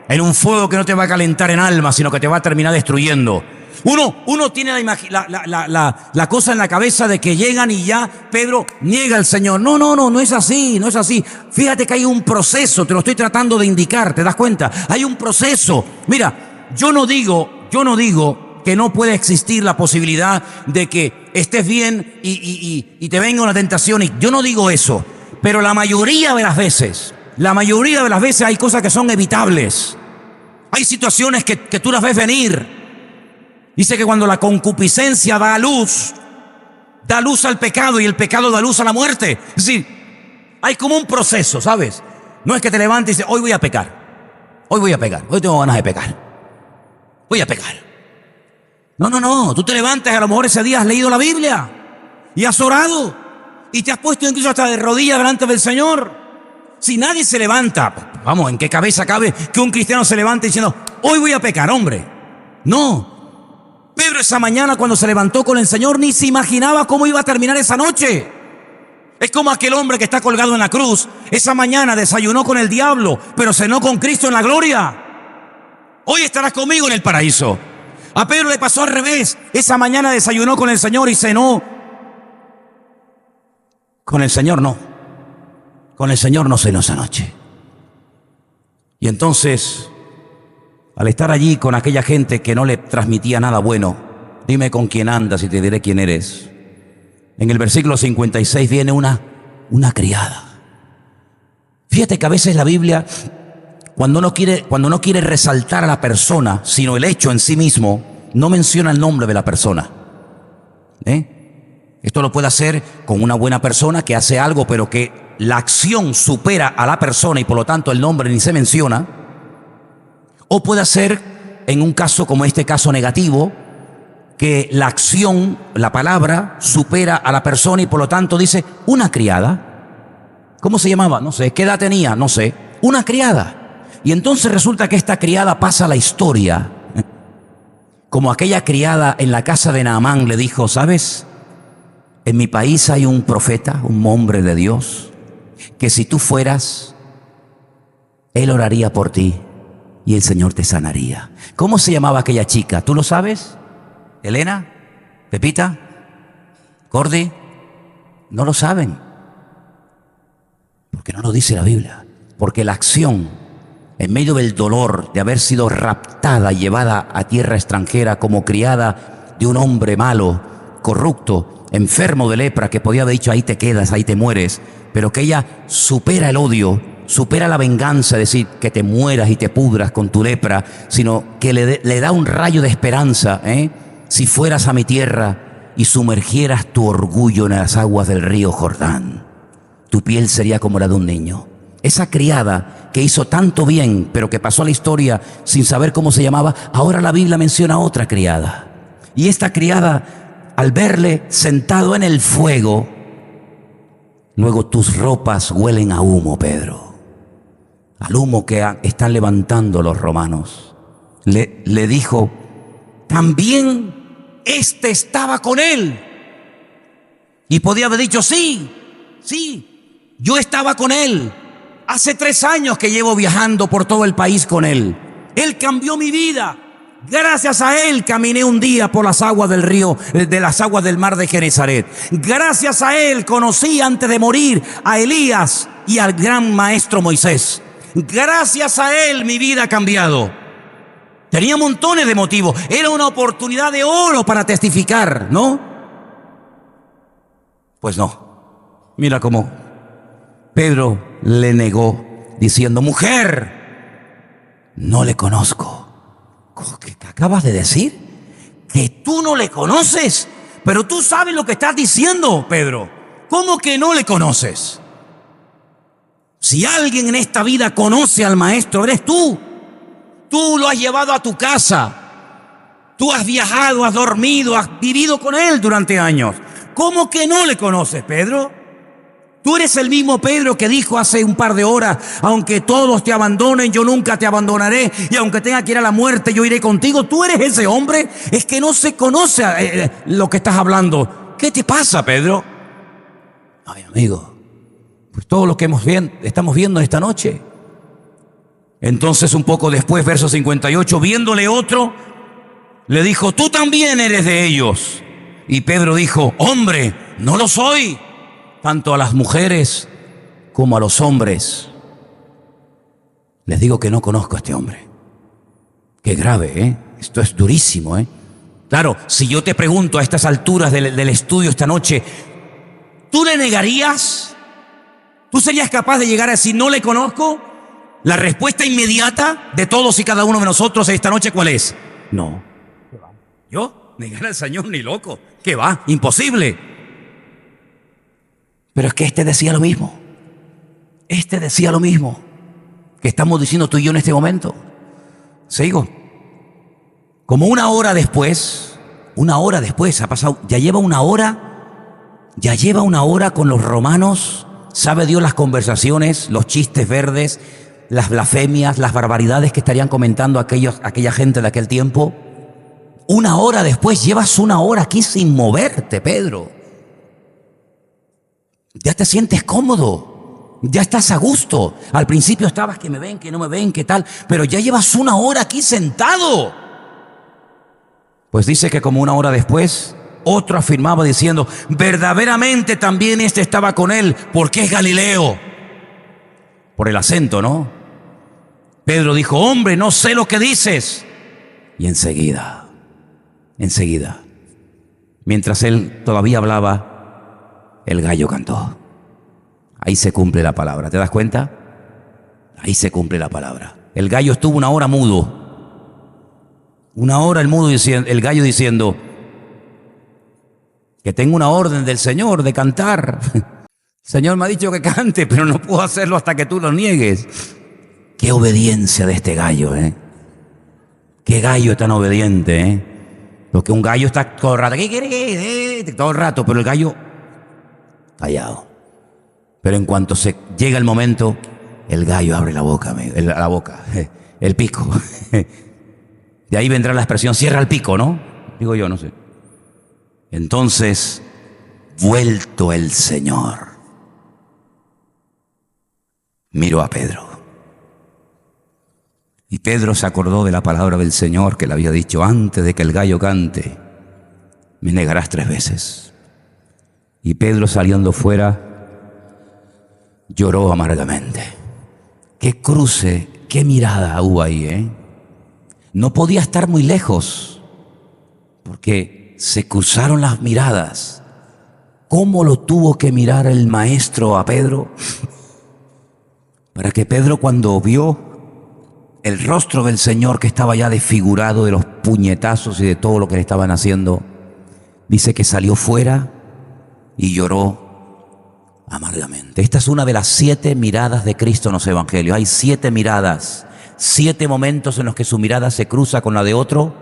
en un fuego que no te va a calentar en alma, sino que te va a terminar destruyendo. Uno tiene la cosa en la cabeza de que llegan y ya Pedro niega al Señor. No es así, no es así. Fíjate que hay un proceso, te lo estoy tratando de indicar, ¿te das cuenta? Hay un proceso. Mira, yo no digo que no puede existir la posibilidad de que estés bien y te venga una tentación. Y yo no digo eso, pero la mayoría de las veces hay cosas que son evitables. Hay situaciones que tú las ves venir. Dice que cuando la concupiscencia da luz al pecado y el pecado da luz a la muerte. Es decir, hay como un proceso, ¿sabes? No es que te levantes y dices, hoy voy a pecar, hoy tengo ganas de pecar, voy a pecar. No, tú te levantas y a lo mejor ese día has leído la Biblia y has orado y te has puesto incluso hasta de rodillas delante del Señor. Si nadie se levanta, vamos, ¿en qué cabeza cabe que un cristiano se levante diciendo, hoy voy a pecar, hombre? No. Pedro esa mañana cuando se levantó con el Señor ni se imaginaba cómo iba a terminar esa noche. Es como aquel hombre que está colgado en la cruz. Esa mañana desayunó con el diablo, pero cenó con Cristo en la gloria. Hoy estarás conmigo en el paraíso. A Pedro le pasó al revés. Esa mañana desayunó con el Señor y cenó. Con el Señor no. Con el Señor no cenó esa noche. Y entonces, al estar allí con aquella gente que no le transmitía nada bueno, dime con quién andas y te diré quién eres. En el versículo 56 viene una criada. Fíjate que a veces la Biblia, cuando no quiere resaltar a la persona, sino el hecho en sí mismo, no menciona el nombre de la persona. Esto lo puede hacer con una buena persona que hace algo, pero que la acción supera a la persona y por lo tanto el nombre ni se menciona. O puede ser en un caso como este caso negativo, que la acción, la palabra, supera a la persona y por lo tanto dice una criada. ¿Cómo se llamaba? No sé. ¿Qué edad tenía? No sé. Una criada. Y entonces resulta que esta criada pasa a la historia como aquella criada en la casa de Naamán le dijo, ¿sabes? En mi país hay un profeta, un hombre de Dios, que si tú fueras, él oraría por ti y el Señor te sanaría. ¿Cómo se llamaba aquella chica? ¿Tú lo sabes? ¿Elena? ¿Pepita? ¿Cordy? No lo saben. Porque no lo dice la Biblia. Porque la acción, en medio del dolor de haber sido raptada y llevada a tierra extranjera como criada de un hombre malo, corrupto, enfermo de lepra, que podía haber dicho ahí te quedas, ahí te mueres, pero que ella supera el odio, supera la venganza, es decir, que te mueras y te pudras con tu lepra, sino que le da un rayo de esperanza. Si fueras a mi tierra y sumergieras tu orgullo en las aguas del río Jordán, tu piel sería como la de un niño. Esa criada que hizo tanto bien, pero que pasó a la historia sin saber cómo se llamaba, ahora la Biblia menciona a otra criada. Y esta criada, al verle sentado en el fuego, luego tus ropas huelen a humo, Pedro, al humo que están levantando los romanos. Le dijo, también este estaba con él. Y podía haber dicho, sí, yo estaba con él. Hace 3 años que llevo viajando por todo el país con él. Él cambió mi vida. Gracias a él caminé un día por las aguas del río, de las aguas del mar de Genesaret. Gracias a él conocí antes de morir a Elías y al gran maestro Moisés. Gracias a él mi vida ha cambiado. Tenía montones de motivos. Era una oportunidad de oro para testificar, ¿no? Pues no. Mira cómo Pedro le negó diciendo, mujer, no le conozco. ¿Qué acabas de decir? ¿Que tú no le conoces? Pero tú sabes lo que estás diciendo, Pedro. ¿Cómo que no le conoces? Si alguien en esta vida conoce al Maestro, eres tú. Tú lo has llevado a tu casa. Tú has viajado, has dormido, has vivido con Él durante años. ¿Cómo que no le conoces, Pedro? Tú eres el mismo Pedro que dijo hace un par de horas: aunque todos te abandonen, yo nunca te abandonaré, y aunque tenga que ir a la muerte, yo iré contigo. Tú eres ese hombre. Es que no se conoce lo que estás hablando. ¿Qué te pasa, Pedro? Ay, amigo, pues todo lo que estamos viendo esta noche. Entonces, un poco después, verso 58, viéndole otro, le dijo: tú también eres de ellos. Y Pedro dijo: hombre, no lo soy, tanto a las mujeres como a los hombres. Les digo que no conozco a este hombre. Qué grave, ¿eh? Esto es durísimo, ¿eh? Claro, si yo te pregunto a estas alturas del estudio esta noche, ¿tú le negarías? ¿Tú serías capaz de llegar a decir: no le conozco? La respuesta inmediata de todos y cada uno de nosotros esta noche, ¿cuál es? No. ¿Yo? Negar al Señor ni loco. ¿Qué va? Imposible. Pero es que este decía lo mismo. Este decía lo mismo que estamos diciendo tú y yo en este momento. Sigo. Como una hora después, ha pasado, ya lleva una hora con los romanos. Sabe Dios las conversaciones, los chistes verdes, las blasfemias, las barbaridades que estarían comentando aquella gente de aquel tiempo. Una hora después, llevas una hora aquí sin moverte, Pedro. Ya te sientes cómodo, ya estás a gusto. Al principio estabas que me ven, que no me ven, que tal, pero ya llevas una hora aquí sentado. Pues dice que como una hora después, otro afirmaba diciendo: verdaderamente también este estaba con él, porque es Galileo. Por el acento, ¿no? Pedro dijo: hombre, no sé lo que dices. Y enseguida, mientras él todavía hablaba, el gallo cantó. Ahí se cumple la palabra, ¿te das cuenta? Ahí se cumple la palabra. El gallo estuvo una hora mudo. Una hora el gallo diciendo: que tengo una orden del Señor de cantar. El Señor me ha dicho que cante, pero no puedo hacerlo hasta que tú lo niegues. Qué obediencia de este gallo, ¿eh? Qué gallo tan obediente, ¿eh? Porque un gallo está todo el rato, ¿qué quiere? Todo el rato, pero el gallo callado. Pero en cuanto se llega el momento, el gallo abre la boca, el pico. De ahí vendrá la expresión: cierra el pico, ¿no? Digo yo, no sé. Entonces, vuelto el Señor, miró a Pedro. Y Pedro se acordó de la palabra del Señor que le había dicho: antes de que el gallo cante, me negarás 3 veces. Y Pedro, saliendo fuera, lloró amargamente. Qué cruce, qué mirada hubo ahí, ¿eh? No podía estar muy lejos, porque se cruzaron las miradas. ¿Cómo lo tuvo que mirar el Maestro a Pedro? Para que Pedro, cuando vio el rostro del Señor, que estaba ya desfigurado de los puñetazos y de todo lo que le estaban haciendo, dice que salió fuera y lloró amargamente. Esta es una de las 7 miradas de Cristo en los evangelios. Hay 7 miradas, 7 momentos en los que su mirada se cruza con la de otro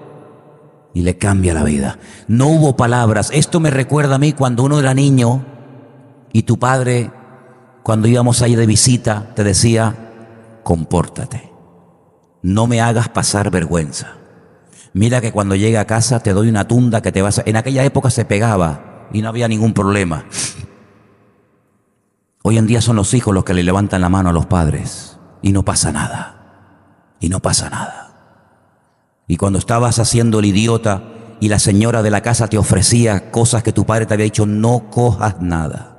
y le cambia la vida. No hubo palabras. Esto me recuerda a mí cuando uno era niño y tu padre, cuando íbamos ahí de visita, te decía: compórtate, no me hagas pasar vergüenza. Mira que cuando llegue a casa te doy una tunda que te vas a... En aquella época se pegaba y no había ningún problema. Hoy en día son los hijos los que le levantan la mano a los padres y no pasa nada. Y no pasa nada. Y cuando estabas haciendo el idiota y la señora de la casa te ofrecía cosas que tu padre te había dicho: no cojas nada.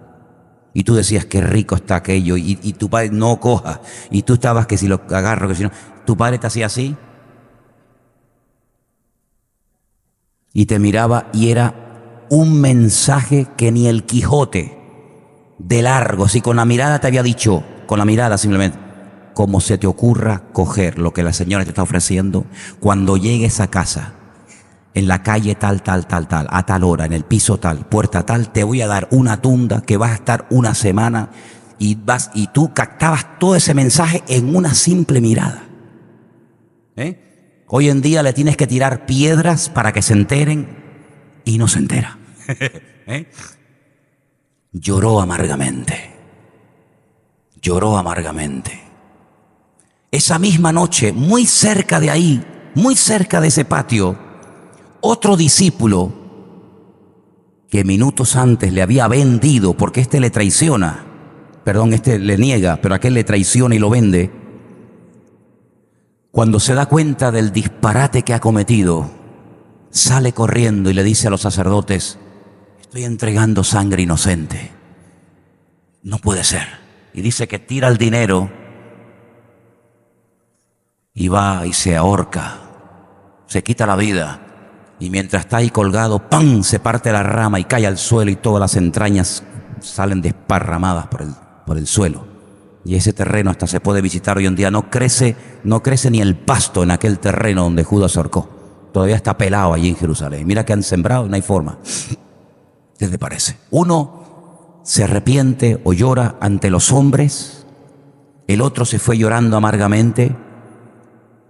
Y tú decías: qué rico está aquello. Y tu padre: no cojas. Y tú estabas que si lo agarro, que si no. Tu padre te hacía así. Y te miraba y era un mensaje que ni el Quijote de largo, si con la mirada te había dicho, con la mirada simplemente: como se te ocurra coger lo que la señora te está ofreciendo, cuando llegues a casa, en la calle tal, a tal hora, en el piso tal, puerta tal, te voy a dar una tunda que vas a estar una semana y tú captabas todo ese mensaje en una simple mirada. Hoy en día le tienes que tirar piedras para que se enteren y no se entera. Lloró amargamente. Lloró amargamente. Esa misma noche, muy cerca de ahí, muy cerca de ese patio, otro discípulo que minutos antes le había vendido, porque este le traiciona, este le niega, pero aquel le traiciona y lo vende, cuando se da cuenta del disparate que ha cometido, sale corriendo y le dice a los sacerdotes: estoy entregando sangre inocente, no puede ser. Y dice que tira el dinero y va y se ahorca, se quita la vida, y mientras está ahí colgado, ¡pam!, se parte la rama y cae al suelo y todas las entrañas salen desparramadas por el suelo. Y ese terreno hasta se puede visitar hoy en día. No crece ni el pasto en aquel terreno donde Judas se ahorcó. Todavía está pelado allí en Jerusalén. Mira que han sembrado y no hay forma. ¿Qué te parece? Uno se arrepiente o llora ante los hombres, el otro se fue llorando amargamente,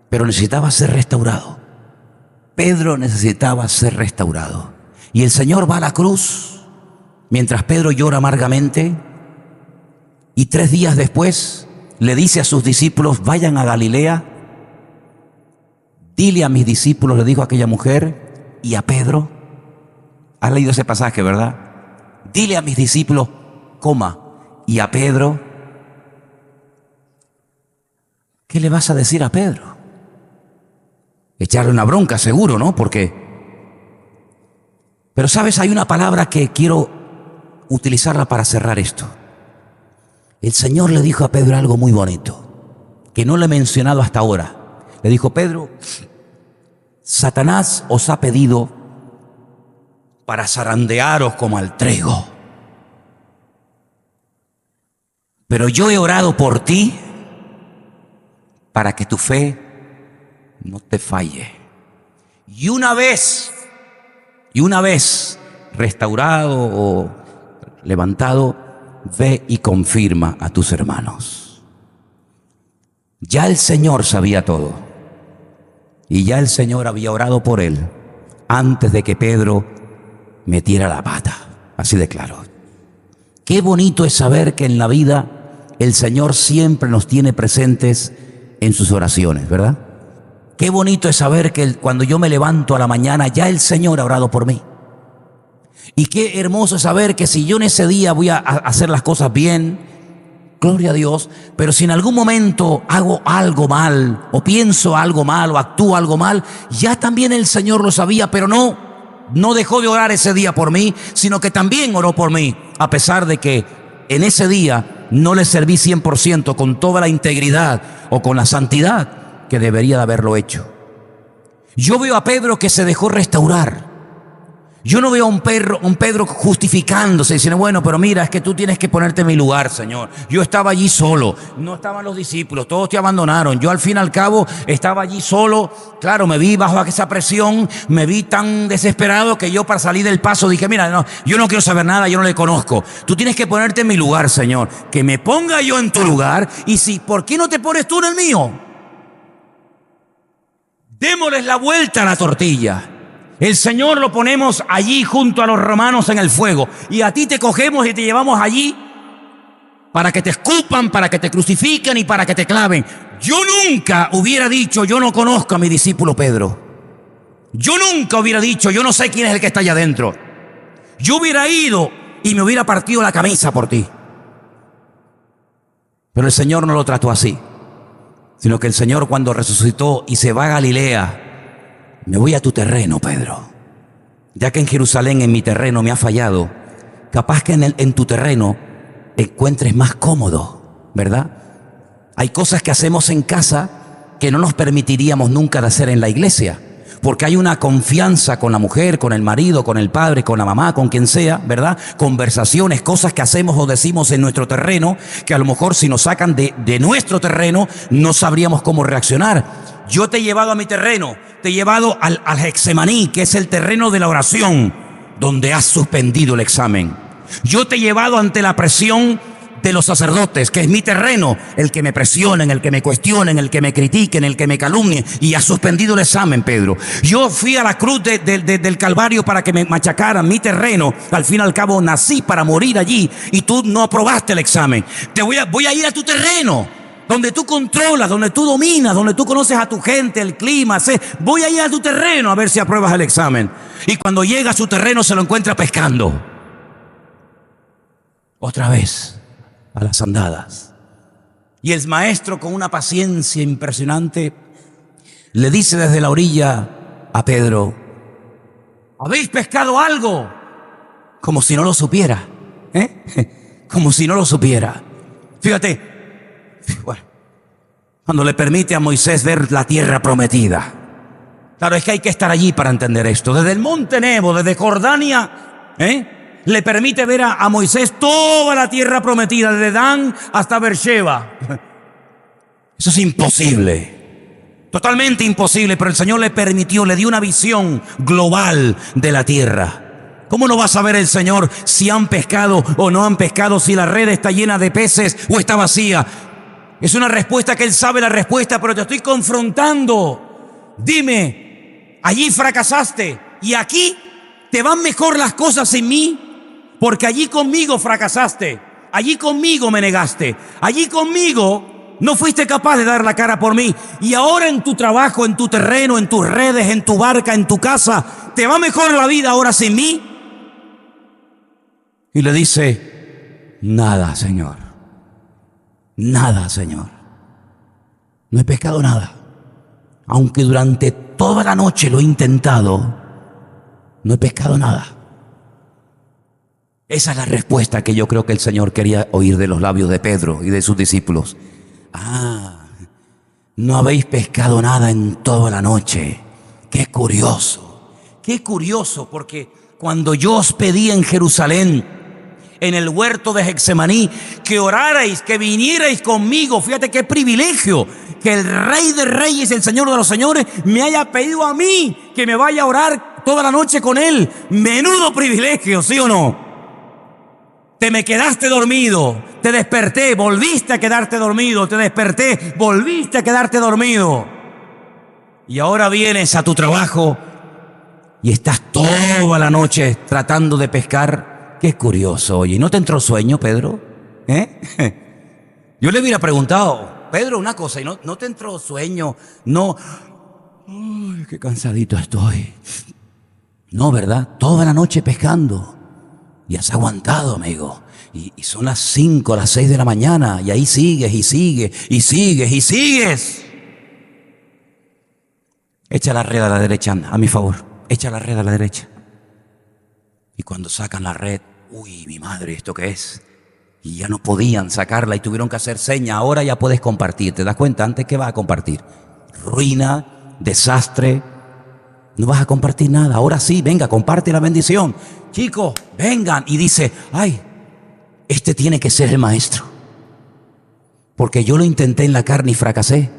pero necesitaba ser restaurado. Pedro necesitaba ser restaurado. Y el Señor va a la cruz mientras Pedro llora amargamente, y 3 días después le dice a sus discípulos: vayan a Galilea, dile a mis discípulos, le dijo a aquella mujer, y a Pedro. ¿Has leído ese pasaje, verdad? Dile a mis discípulos, y a Pedro. ¿Qué le vas a decir a Pedro? Echarle una bronca, seguro, ¿no? Pero sabes, hay una palabra que quiero utilizarla para cerrar esto. El Señor le dijo a Pedro algo muy bonito, que no le he mencionado hasta ahora. Le dijo: Pedro, Satanás os ha pedido para zarandearos como al trigo, pero yo he orado por ti para que tu fe no te falle. Y una vez restaurado o levantado, ve y confirma a tus hermanos. Ya el Señor sabía todo, y ya el Señor había orado por él antes de que Pedro metiera la pata. Así de claro. Qué bonito es saber que en la vida el Señor siempre nos tiene presentes en sus oraciones, ¿verdad? Qué bonito es saber que cuando yo me levanto a la mañana, ya el Señor ha orado por mí. Y qué hermoso es saber que si yo en ese día voy a hacer las cosas bien, gloria a Dios, pero si en algún momento hago algo mal, o pienso algo mal, o actúo algo mal, ya también el Señor lo sabía, pero no dejó de orar ese día por mí, sino que también oró por mí, a pesar de que en ese día no le serví 100% con toda la integridad o con la santidad que debería de haberlo hecho. Yo veo a Pedro que se dejó restaurar. Yo no veo a un Pedro justificándose, diciendo: bueno, pero mira, es que tú tienes que ponerte en mi lugar, Señor. Yo estaba allí solo, no estaban los discípulos, todos te abandonaron. Yo al fin y al cabo estaba allí solo. Claro, me vi bajo esa presión, me vi tan desesperado que yo, para salir del paso, dije: mira, no, yo no quiero saber nada, yo no le conozco. Tú tienes que ponerte en mi lugar, Señor. Que me ponga yo en tu lugar, y si, ¿por qué no te pones tú en el mío? Démosles la vuelta a la tortilla. El Señor lo ponemos allí junto a los romanos en el fuego, y a ti te cogemos y te llevamos allí para que te escupan, para que te crucifiquen y para que te claven. Yo nunca hubiera dicho: yo no conozco a mi discípulo Pedro. Yo nunca hubiera dicho: yo no sé quién es el que está allá adentro. Yo hubiera ido y me hubiera partido la camisa por ti. Pero el Señor no lo trató así, sino que el Señor, cuando resucitó y se va a Galilea: me voy a tu terreno, Pedro. Ya que en Jerusalén, en mi terreno, me ha fallado, capaz que en tu terreno te encuentres más cómodo, ¿verdad? Hay cosas que hacemos en casa que no nos permitiríamos nunca de hacer en la iglesia, porque hay una confianza con la mujer, con el marido, con el padre, con la mamá, con quien sea, ¿verdad? Conversaciones, cosas que hacemos o decimos en nuestro terreno, que a lo mejor si nos sacan de nuestro terreno no sabríamos cómo reaccionar. Yo te he llevado a mi terreno, te he llevado al Getsemaní, que es el terreno de la oración, donde has suspendido el examen. Yo te he llevado ante la presión de los sacerdotes, que es mi terreno, el que me presionen, el que me cuestionen, el que me critiquen, el que me calumnie, y has suspendido el examen, Pedro. Yo fui a la cruz del Calvario para que me machacaran mi terreno. Al fin y al cabo nací para morir allí y tú no aprobaste el examen. Voy a ir a tu terreno, donde tú controlas, donde tú dominas, donde tú conoces a tu gente, el clima. Voy a ir a tu terreno a ver si apruebas el examen. Y cuando llega a su terreno se lo encuentra pescando. Otra vez a las andadas. Y el maestro, con una paciencia impresionante, le dice desde la orilla a Pedro: ¿habéis pescado algo? Como si no lo supiera, como si no lo supiera. Fíjate, bueno, cuando le permite a Moisés ver la tierra prometida. Claro, es que hay que estar allí para entender esto. Desde el monte Nebo, desde Jordania, le permite ver a Moisés toda la tierra prometida, desde Dan hasta Beersheba. Eso es imposible, totalmente imposible, pero el Señor le permitió, le dio una visión global de la tierra. ¿Cómo no va a saber el Señor si han pescado o no han pescado, si la red está llena de peces o está vacía? Es una respuesta que Él sabe la respuesta, pero te estoy confrontando. Dime, allí fracasaste y aquí te van mejor las cosas sin mí, porque allí conmigo fracasaste, allí conmigo me negaste, allí conmigo no fuiste capaz de dar la cara por mí, y ahora en tu trabajo, en tu terreno, en tus redes, en tu barca, en tu casa, ¿te va mejor la vida ahora sin mí? Y le dice: nada, Señor, nada, Señor, no he pescado nada, aunque durante toda la noche lo he intentado, no he pescado nada. Esa es la respuesta que yo creo que el Señor quería oír de los labios de Pedro y de sus discípulos. No habéis pescado nada en toda la noche. Qué curioso, porque cuando yo os pedí en Jerusalén, en el huerto de Getsemaní, que orarais, que vinierais conmigo, fíjate qué privilegio, que el Rey de Reyes, el Señor de los Señores, me haya pedido a mí que me vaya a orar toda la noche con Él. Menudo privilegio, ¿sí o no? Te me quedaste dormido, te desperté, volviste a quedarte dormido, te desperté, volviste a quedarte dormido. Y ahora vienes a tu trabajo y estás toda la noche tratando de pescar. Qué curioso, oye. ¿No te entró sueño, Pedro? Yo le hubiera preguntado: Pedro, una cosa, ¿y no te entró sueño? No. Uy, qué cansadito estoy. No, ¿verdad? Toda la noche pescando. Y has aguantado, amigo. Y son las 5, las 6 de la mañana. Y ahí sigues, y sigues, y sigues, y sigues. Echa la red a la derecha, anda, a mi favor. Echa la red a la derecha. Y cuando sacan la red, uy, mi madre, ¿esto qué es? Y ya no podían sacarla y tuvieron que hacer seña. Ahora ya puedes compartir. ¿Te das cuenta? Antes, ¿qué vas a compartir? Ruina, desastre. No vas a compartir nada. Ahora sí, venga, comparte la bendición. Chicos, vengan. Y dice: ay, este tiene que ser el maestro. Porque yo lo intenté en la carne y fracasé.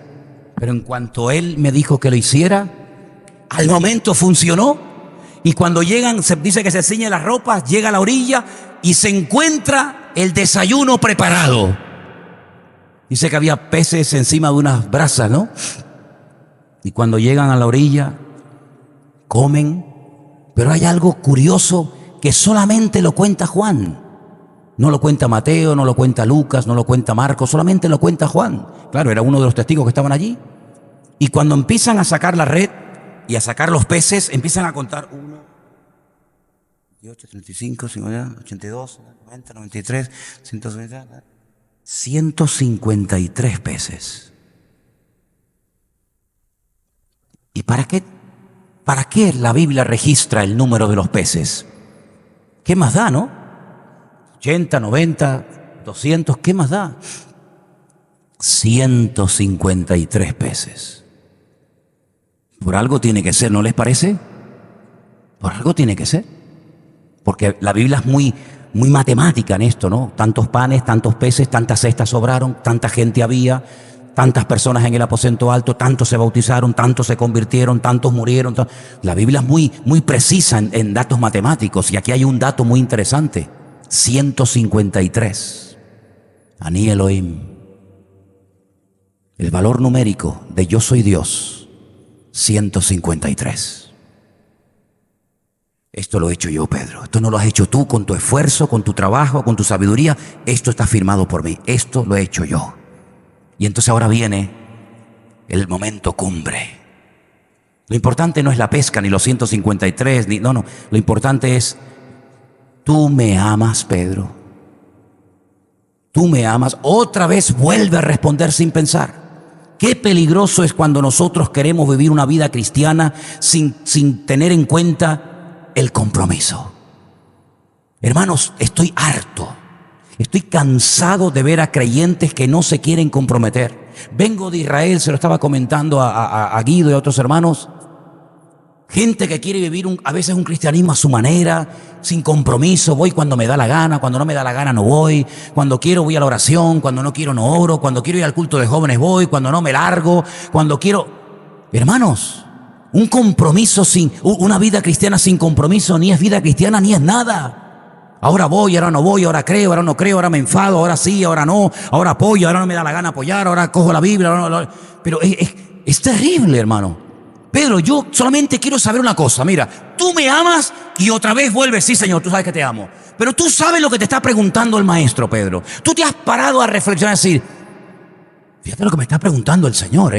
Pero en cuanto él me dijo que lo hiciera, al momento funcionó. Y cuando llegan, se dice que se ciñe las ropas, llega a la orilla y se encuentra el desayuno preparado. Dice que había peces encima de unas brasas, ¿no? Y cuando llegan a la orilla, comen. Pero hay algo curioso que solamente lo cuenta Juan. No lo cuenta Mateo, no lo cuenta Lucas, no lo cuenta Marcos, solamente lo cuenta Juan. Claro, era uno de los testigos que estaban allí. Y cuando empiezan a sacar la red y a sacar los peces, empiezan a contar: 1, 28, 35, 50, 82, 90, 93, 150, 153 peces. ¿Y para qué? ¿Para qué la Biblia registra el número de los peces? ¿Qué más da, no? 80, 90, 200, ¿qué más da? 153 peces. Por algo tiene que ser, ¿no les parece? Por algo tiene que ser. Porque la Biblia es muy matemática en esto, ¿no? Tantos panes, tantos peces, tantas cestas sobraron, tanta gente había, tantas personas en el aposento alto, tantos se bautizaron, tantos se convirtieron, tantos murieron. La Biblia es muy precisa en datos matemáticos, y aquí hay un dato muy interesante: 153. Ani Elohim. El valor numérico de yo soy Dios, 153. Esto lo he hecho yo, Pedro. Esto no lo has hecho tú con tu esfuerzo, con tu trabajo, con tu sabiduría. Esto está firmado por mí. Esto lo he hecho yo. Y entonces ahora viene el momento cumbre. Lo importante no es la pesca, ni los 153, no. Lo importante es, tú me amas, Pedro. Tú me amas. Otra vez vuelve a responder sin pensar. Qué peligroso es cuando nosotros queremos vivir una vida cristiana sin tener en cuenta el compromiso. Hermanos, estoy harto. Estoy cansado de ver a creyentes que no se quieren comprometer. Vengo de Israel, se lo estaba comentando a Guido y a otros hermanos. Gente que quiere vivir a veces un cristianismo a su manera, sin compromiso. Voy cuando me da la gana, cuando no me da la gana no voy. Cuando quiero voy a la oración, cuando no quiero no oro. Cuando quiero ir al culto de jóvenes voy, cuando no me largo. Cuando quiero... Hermanos, un compromiso una vida cristiana sin compromiso ni es vida cristiana ni es nada. Ahora voy, ahora no voy, ahora creo, ahora no creo, ahora me enfado, ahora sí, ahora no, ahora apoyo, ahora no me da la gana apoyar, ahora cojo la Biblia, ahora no. Pero es terrible, hermano. Pedro, yo solamente quiero saber una cosa. Mira, tú me amas y otra vez vuelves. Sí, Señor, tú sabes que te amo. Pero tú sabes lo que te está preguntando el maestro, Pedro. Tú te has parado a reflexionar y decir, fíjate lo que me está preguntando el Señor,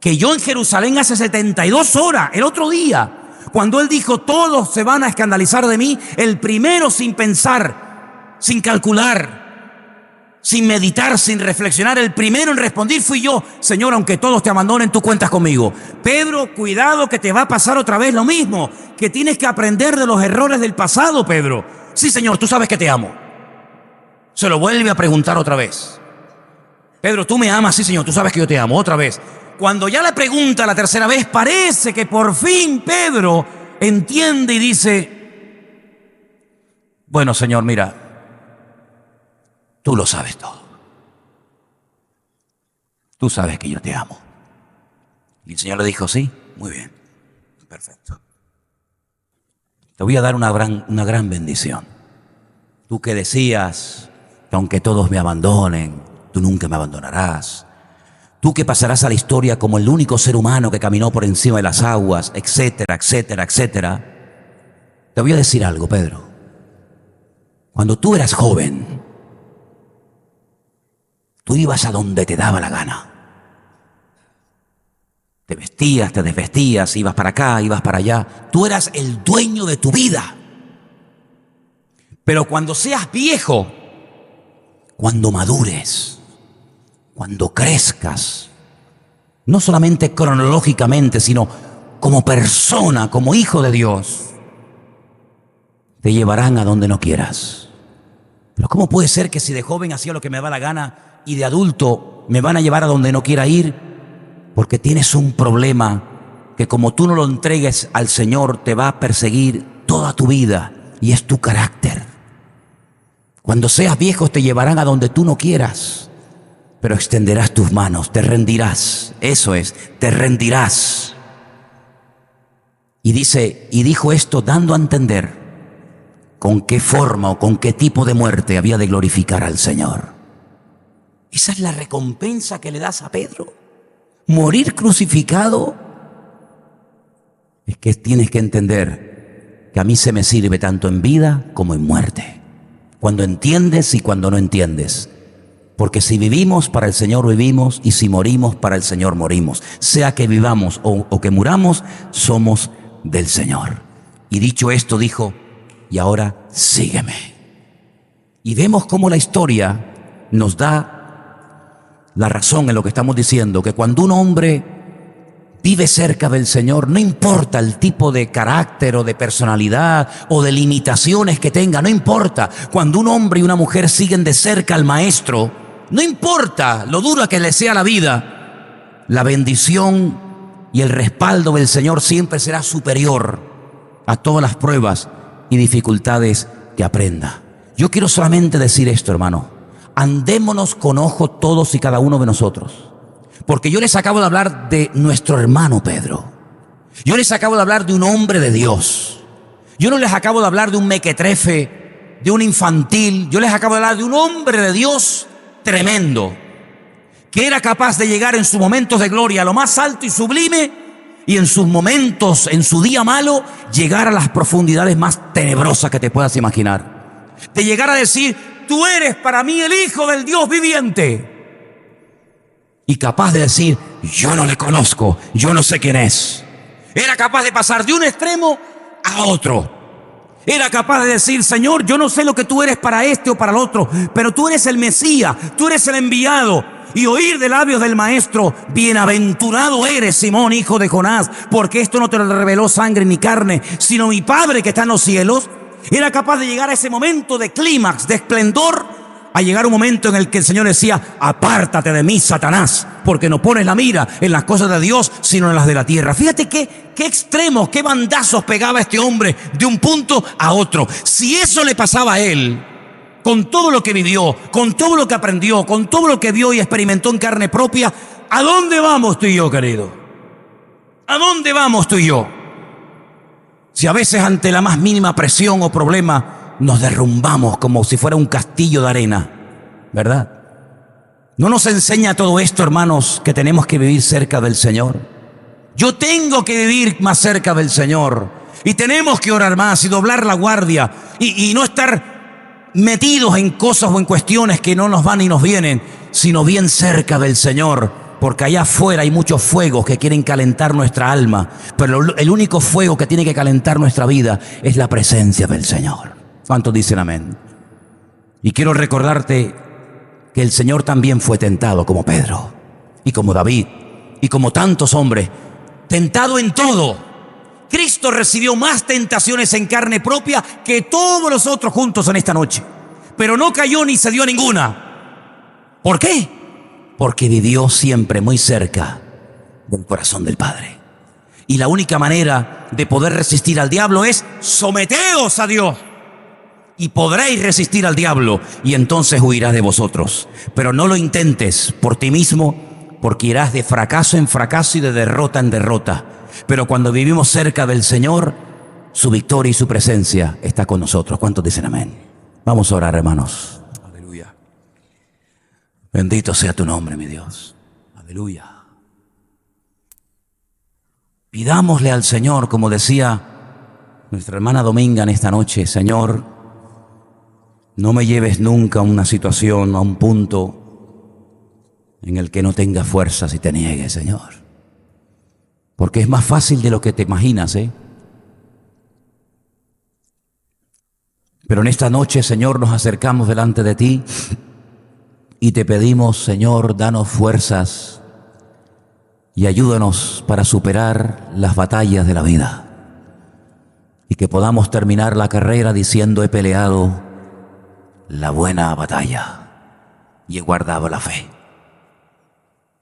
que yo en Jerusalén hace 72 horas, el otro día, cuando Él dijo, todos se van a escandalizar de mí, el primero sin pensar, sin calcular, sin meditar, sin reflexionar, el primero en responder fui yo. Señor, aunque todos te abandonen, tú cuentas conmigo. Pedro, cuidado que te va a pasar otra vez lo mismo, que tienes que aprender de los errores del pasado, Pedro. Sí, Señor, tú sabes que te amo. Se lo vuelve a preguntar otra vez. Pedro, tú me amas. Sí, Señor, tú sabes que yo te amo. Otra vez. Cuando ya le pregunta la tercera vez, parece que por fin Pedro entiende y dice, bueno, Señor, mira, tú lo sabes todo. Tú sabes que yo te amo. Y el Señor le dijo, sí, muy bien, perfecto. Te voy a dar una gran bendición. Tú que decías que aunque todos me abandonen, tú nunca me abandonarás. Tú que pasarás a la historia como el único ser humano que caminó por encima de las aguas, etcétera, etcétera, etcétera. Te voy a decir algo, Pedro. Cuando tú eras joven, tú ibas a donde te daba la gana. Te vestías, te desvestías, ibas para acá, ibas para allá. Tú eras el dueño de tu vida. Pero cuando seas viejo, cuando madures, cuando crezcas, no solamente cronológicamente, sino como persona, como hijo de Dios, te llevarán a donde no quieras. Pero ¿cómo puede ser que si de joven hacía lo que me daba la gana y de adulto me van a llevar a donde no quiera ir? Porque tienes un problema que como tú no lo entregues al Señor te va a perseguir toda tu vida y es tu carácter. Cuando seas viejo te llevarán a donde tú no quieras, pero extenderás tus manos, te rendirás. Eso es, te rendirás. Y dijo esto dando a entender con qué forma o con qué tipo de muerte había de glorificar al Señor. Esa es la recompensa que le das a Pedro. Morir crucificado. Es que tienes que entender que a mí se me sirve tanto en vida como en muerte. Cuando entiendes y cuando no entiendes. Porque si vivimos, para el Señor vivimos, y si morimos, para el Señor morimos. Sea que vivamos o que muramos, somos del Señor. Y dicho esto, dijo, y ahora sígueme. Y vemos cómo la historia nos da la razón en lo que estamos diciendo, que cuando un hombre vive cerca del Señor, no importa el tipo de carácter o de personalidad o de limitaciones que tenga, no importa. Cuando un hombre y una mujer siguen de cerca al Maestro, no importa lo dura que le sea la vida, la bendición y el respaldo del Señor siempre será superior a todas las pruebas y dificultades que aprenda. Yo quiero solamente decir esto, hermano. Andémonos con ojo todos y cada uno de nosotros. Porque yo les acabo de hablar de nuestro hermano Pedro. Yo les acabo de hablar de un hombre de Dios. Yo no les acabo de hablar de un mequetrefe de un infantil. Yo les acabo de hablar de un hombre de Dios tremendo, que era capaz de llegar en sus momentos de gloria a lo más alto y sublime, y en sus momentos, en su día malo, llegar a las profundidades más tenebrosas que te puedas imaginar. De llegar a decir: tú eres para mí el Hijo del Dios viviente. Y capaz de decir: yo no le conozco, yo no sé quién es. Era capaz de pasar de un extremo a otro. Era capaz de decir: Señor, yo no sé lo que tú eres para este o para el otro, pero tú eres el Mesías, tú eres el enviado. Y oír de labios del Maestro: bienaventurado eres, Simón, hijo de Jonás, porque esto no te lo reveló sangre ni carne, sino mi Padre que está en los cielos. Era capaz de llegar a ese momento de clímax, de esplendor, a llegar un momento en el que el Señor decía: apártate de mí, Satanás, porque no pones la mira en las cosas de Dios, sino en las de la tierra. Fíjate qué extremos, qué bandazos pegaba este hombre de un punto a otro. Si eso le pasaba a él, con todo lo que vivió, con todo lo que aprendió, con todo lo que vio y experimentó en carne propia, ¿a dónde vamos tú y yo, querido? ¿A dónde vamos tú y yo? Si a veces ante la más mínima presión o problema nos derrumbamos como si fuera un castillo de arena, ¿verdad? ¿No nos enseña todo esto, hermanos, que tenemos que vivir cerca del Señor? Yo tengo que vivir más cerca del Señor, y tenemos que orar más y doblar la guardia y no estar metidos en cosas o en cuestiones que no nos van y nos vienen, sino bien cerca del Señor, porque allá afuera hay muchos fuegos que quieren calentar nuestra alma, pero el único fuego que tiene que calentar nuestra vida es la presencia del Señor. ¿Cuántos dicen amén? Y quiero recordarte que el Señor también fue tentado como Pedro, y como David, y como tantos hombres, tentado en todo. Cristo recibió más tentaciones en carne propia que todos los otros juntos en esta noche, pero no cayó ni se dio a ninguna. ¿Por qué? Porque vivió siempre muy cerca del corazón del Padre. Y la única manera de poder resistir al diablo es: someteos a Dios y podréis resistir al diablo, y entonces huirá de vosotros. Pero no lo intentes por ti mismo, porque irás de fracaso en fracaso y de derrota en derrota. Pero cuando vivimos cerca del Señor, su victoria y su presencia está con nosotros. ¿Cuántos dicen amén? Vamos a orar, hermanos. Aleluya. Bendito sea tu nombre, mi Dios. Aleluya. Pidámosle al Señor, como decía nuestra hermana Dominga en esta noche: Señor, no me lleves nunca a una situación, a un punto en el que no tenga fuerzas y te niegue, Señor. Porque es más fácil de lo que te imaginas, Pero en esta noche, Señor, nos acercamos delante de ti y te pedimos: Señor, danos fuerzas y ayúdanos para superar las batallas de la vida, y que podamos terminar la carrera diciendo: he peleado la buena batalla y he guardado la fe.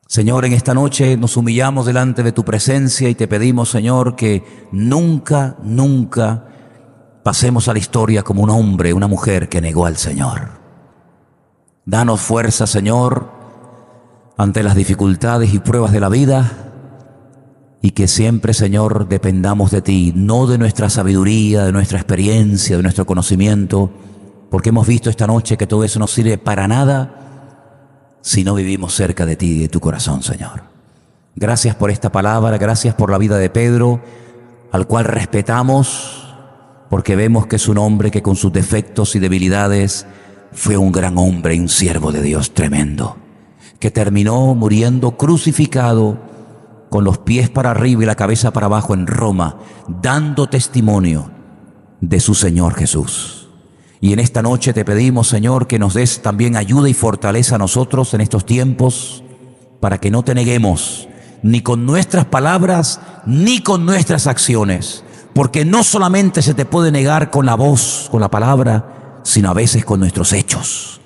Señor, en esta noche nos humillamos delante de tu presencia y te pedimos, Señor, que nunca, nunca pasemos a la historia como un hombre, una mujer que negó al Señor. Danos fuerza, Señor, ante las dificultades y pruebas de la vida, y que siempre, Señor, dependamos de ti, no de nuestra sabiduría, de nuestra experiencia, de nuestro conocimiento, porque hemos visto esta noche que todo eso no sirve para nada si no vivimos cerca de ti y de tu corazón, Señor. Gracias por esta palabra, gracias por la vida de Pedro, al cual respetamos, porque vemos que es un hombre que con sus defectos y debilidades fue un gran hombre y un siervo de Dios tremendo, que terminó muriendo crucificado con los pies para arriba y la cabeza para abajo en Roma, dando testimonio de su Señor Jesús. Y en esta noche te pedimos, Señor, que nos des también ayuda y fortaleza a nosotros en estos tiempos, para que no te neguemos, ni con nuestras palabras, ni con nuestras acciones, porque no solamente se te puede negar con la voz, con la palabra, sino a veces con nuestros hechos.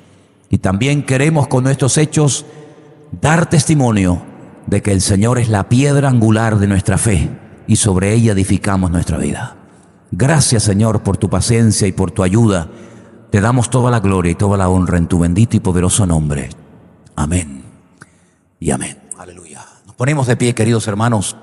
Y también queremos con nuestros hechos dar testimonio de que el Señor es la piedra angular de nuestra fe, y sobre ella edificamos nuestra vida. Gracias, Señor, por tu paciencia y por tu ayuda. Te damos toda la gloria y toda la honra en tu bendito y poderoso nombre. Amén y amén. Aleluya. Nos ponemos de pie, queridos hermanos.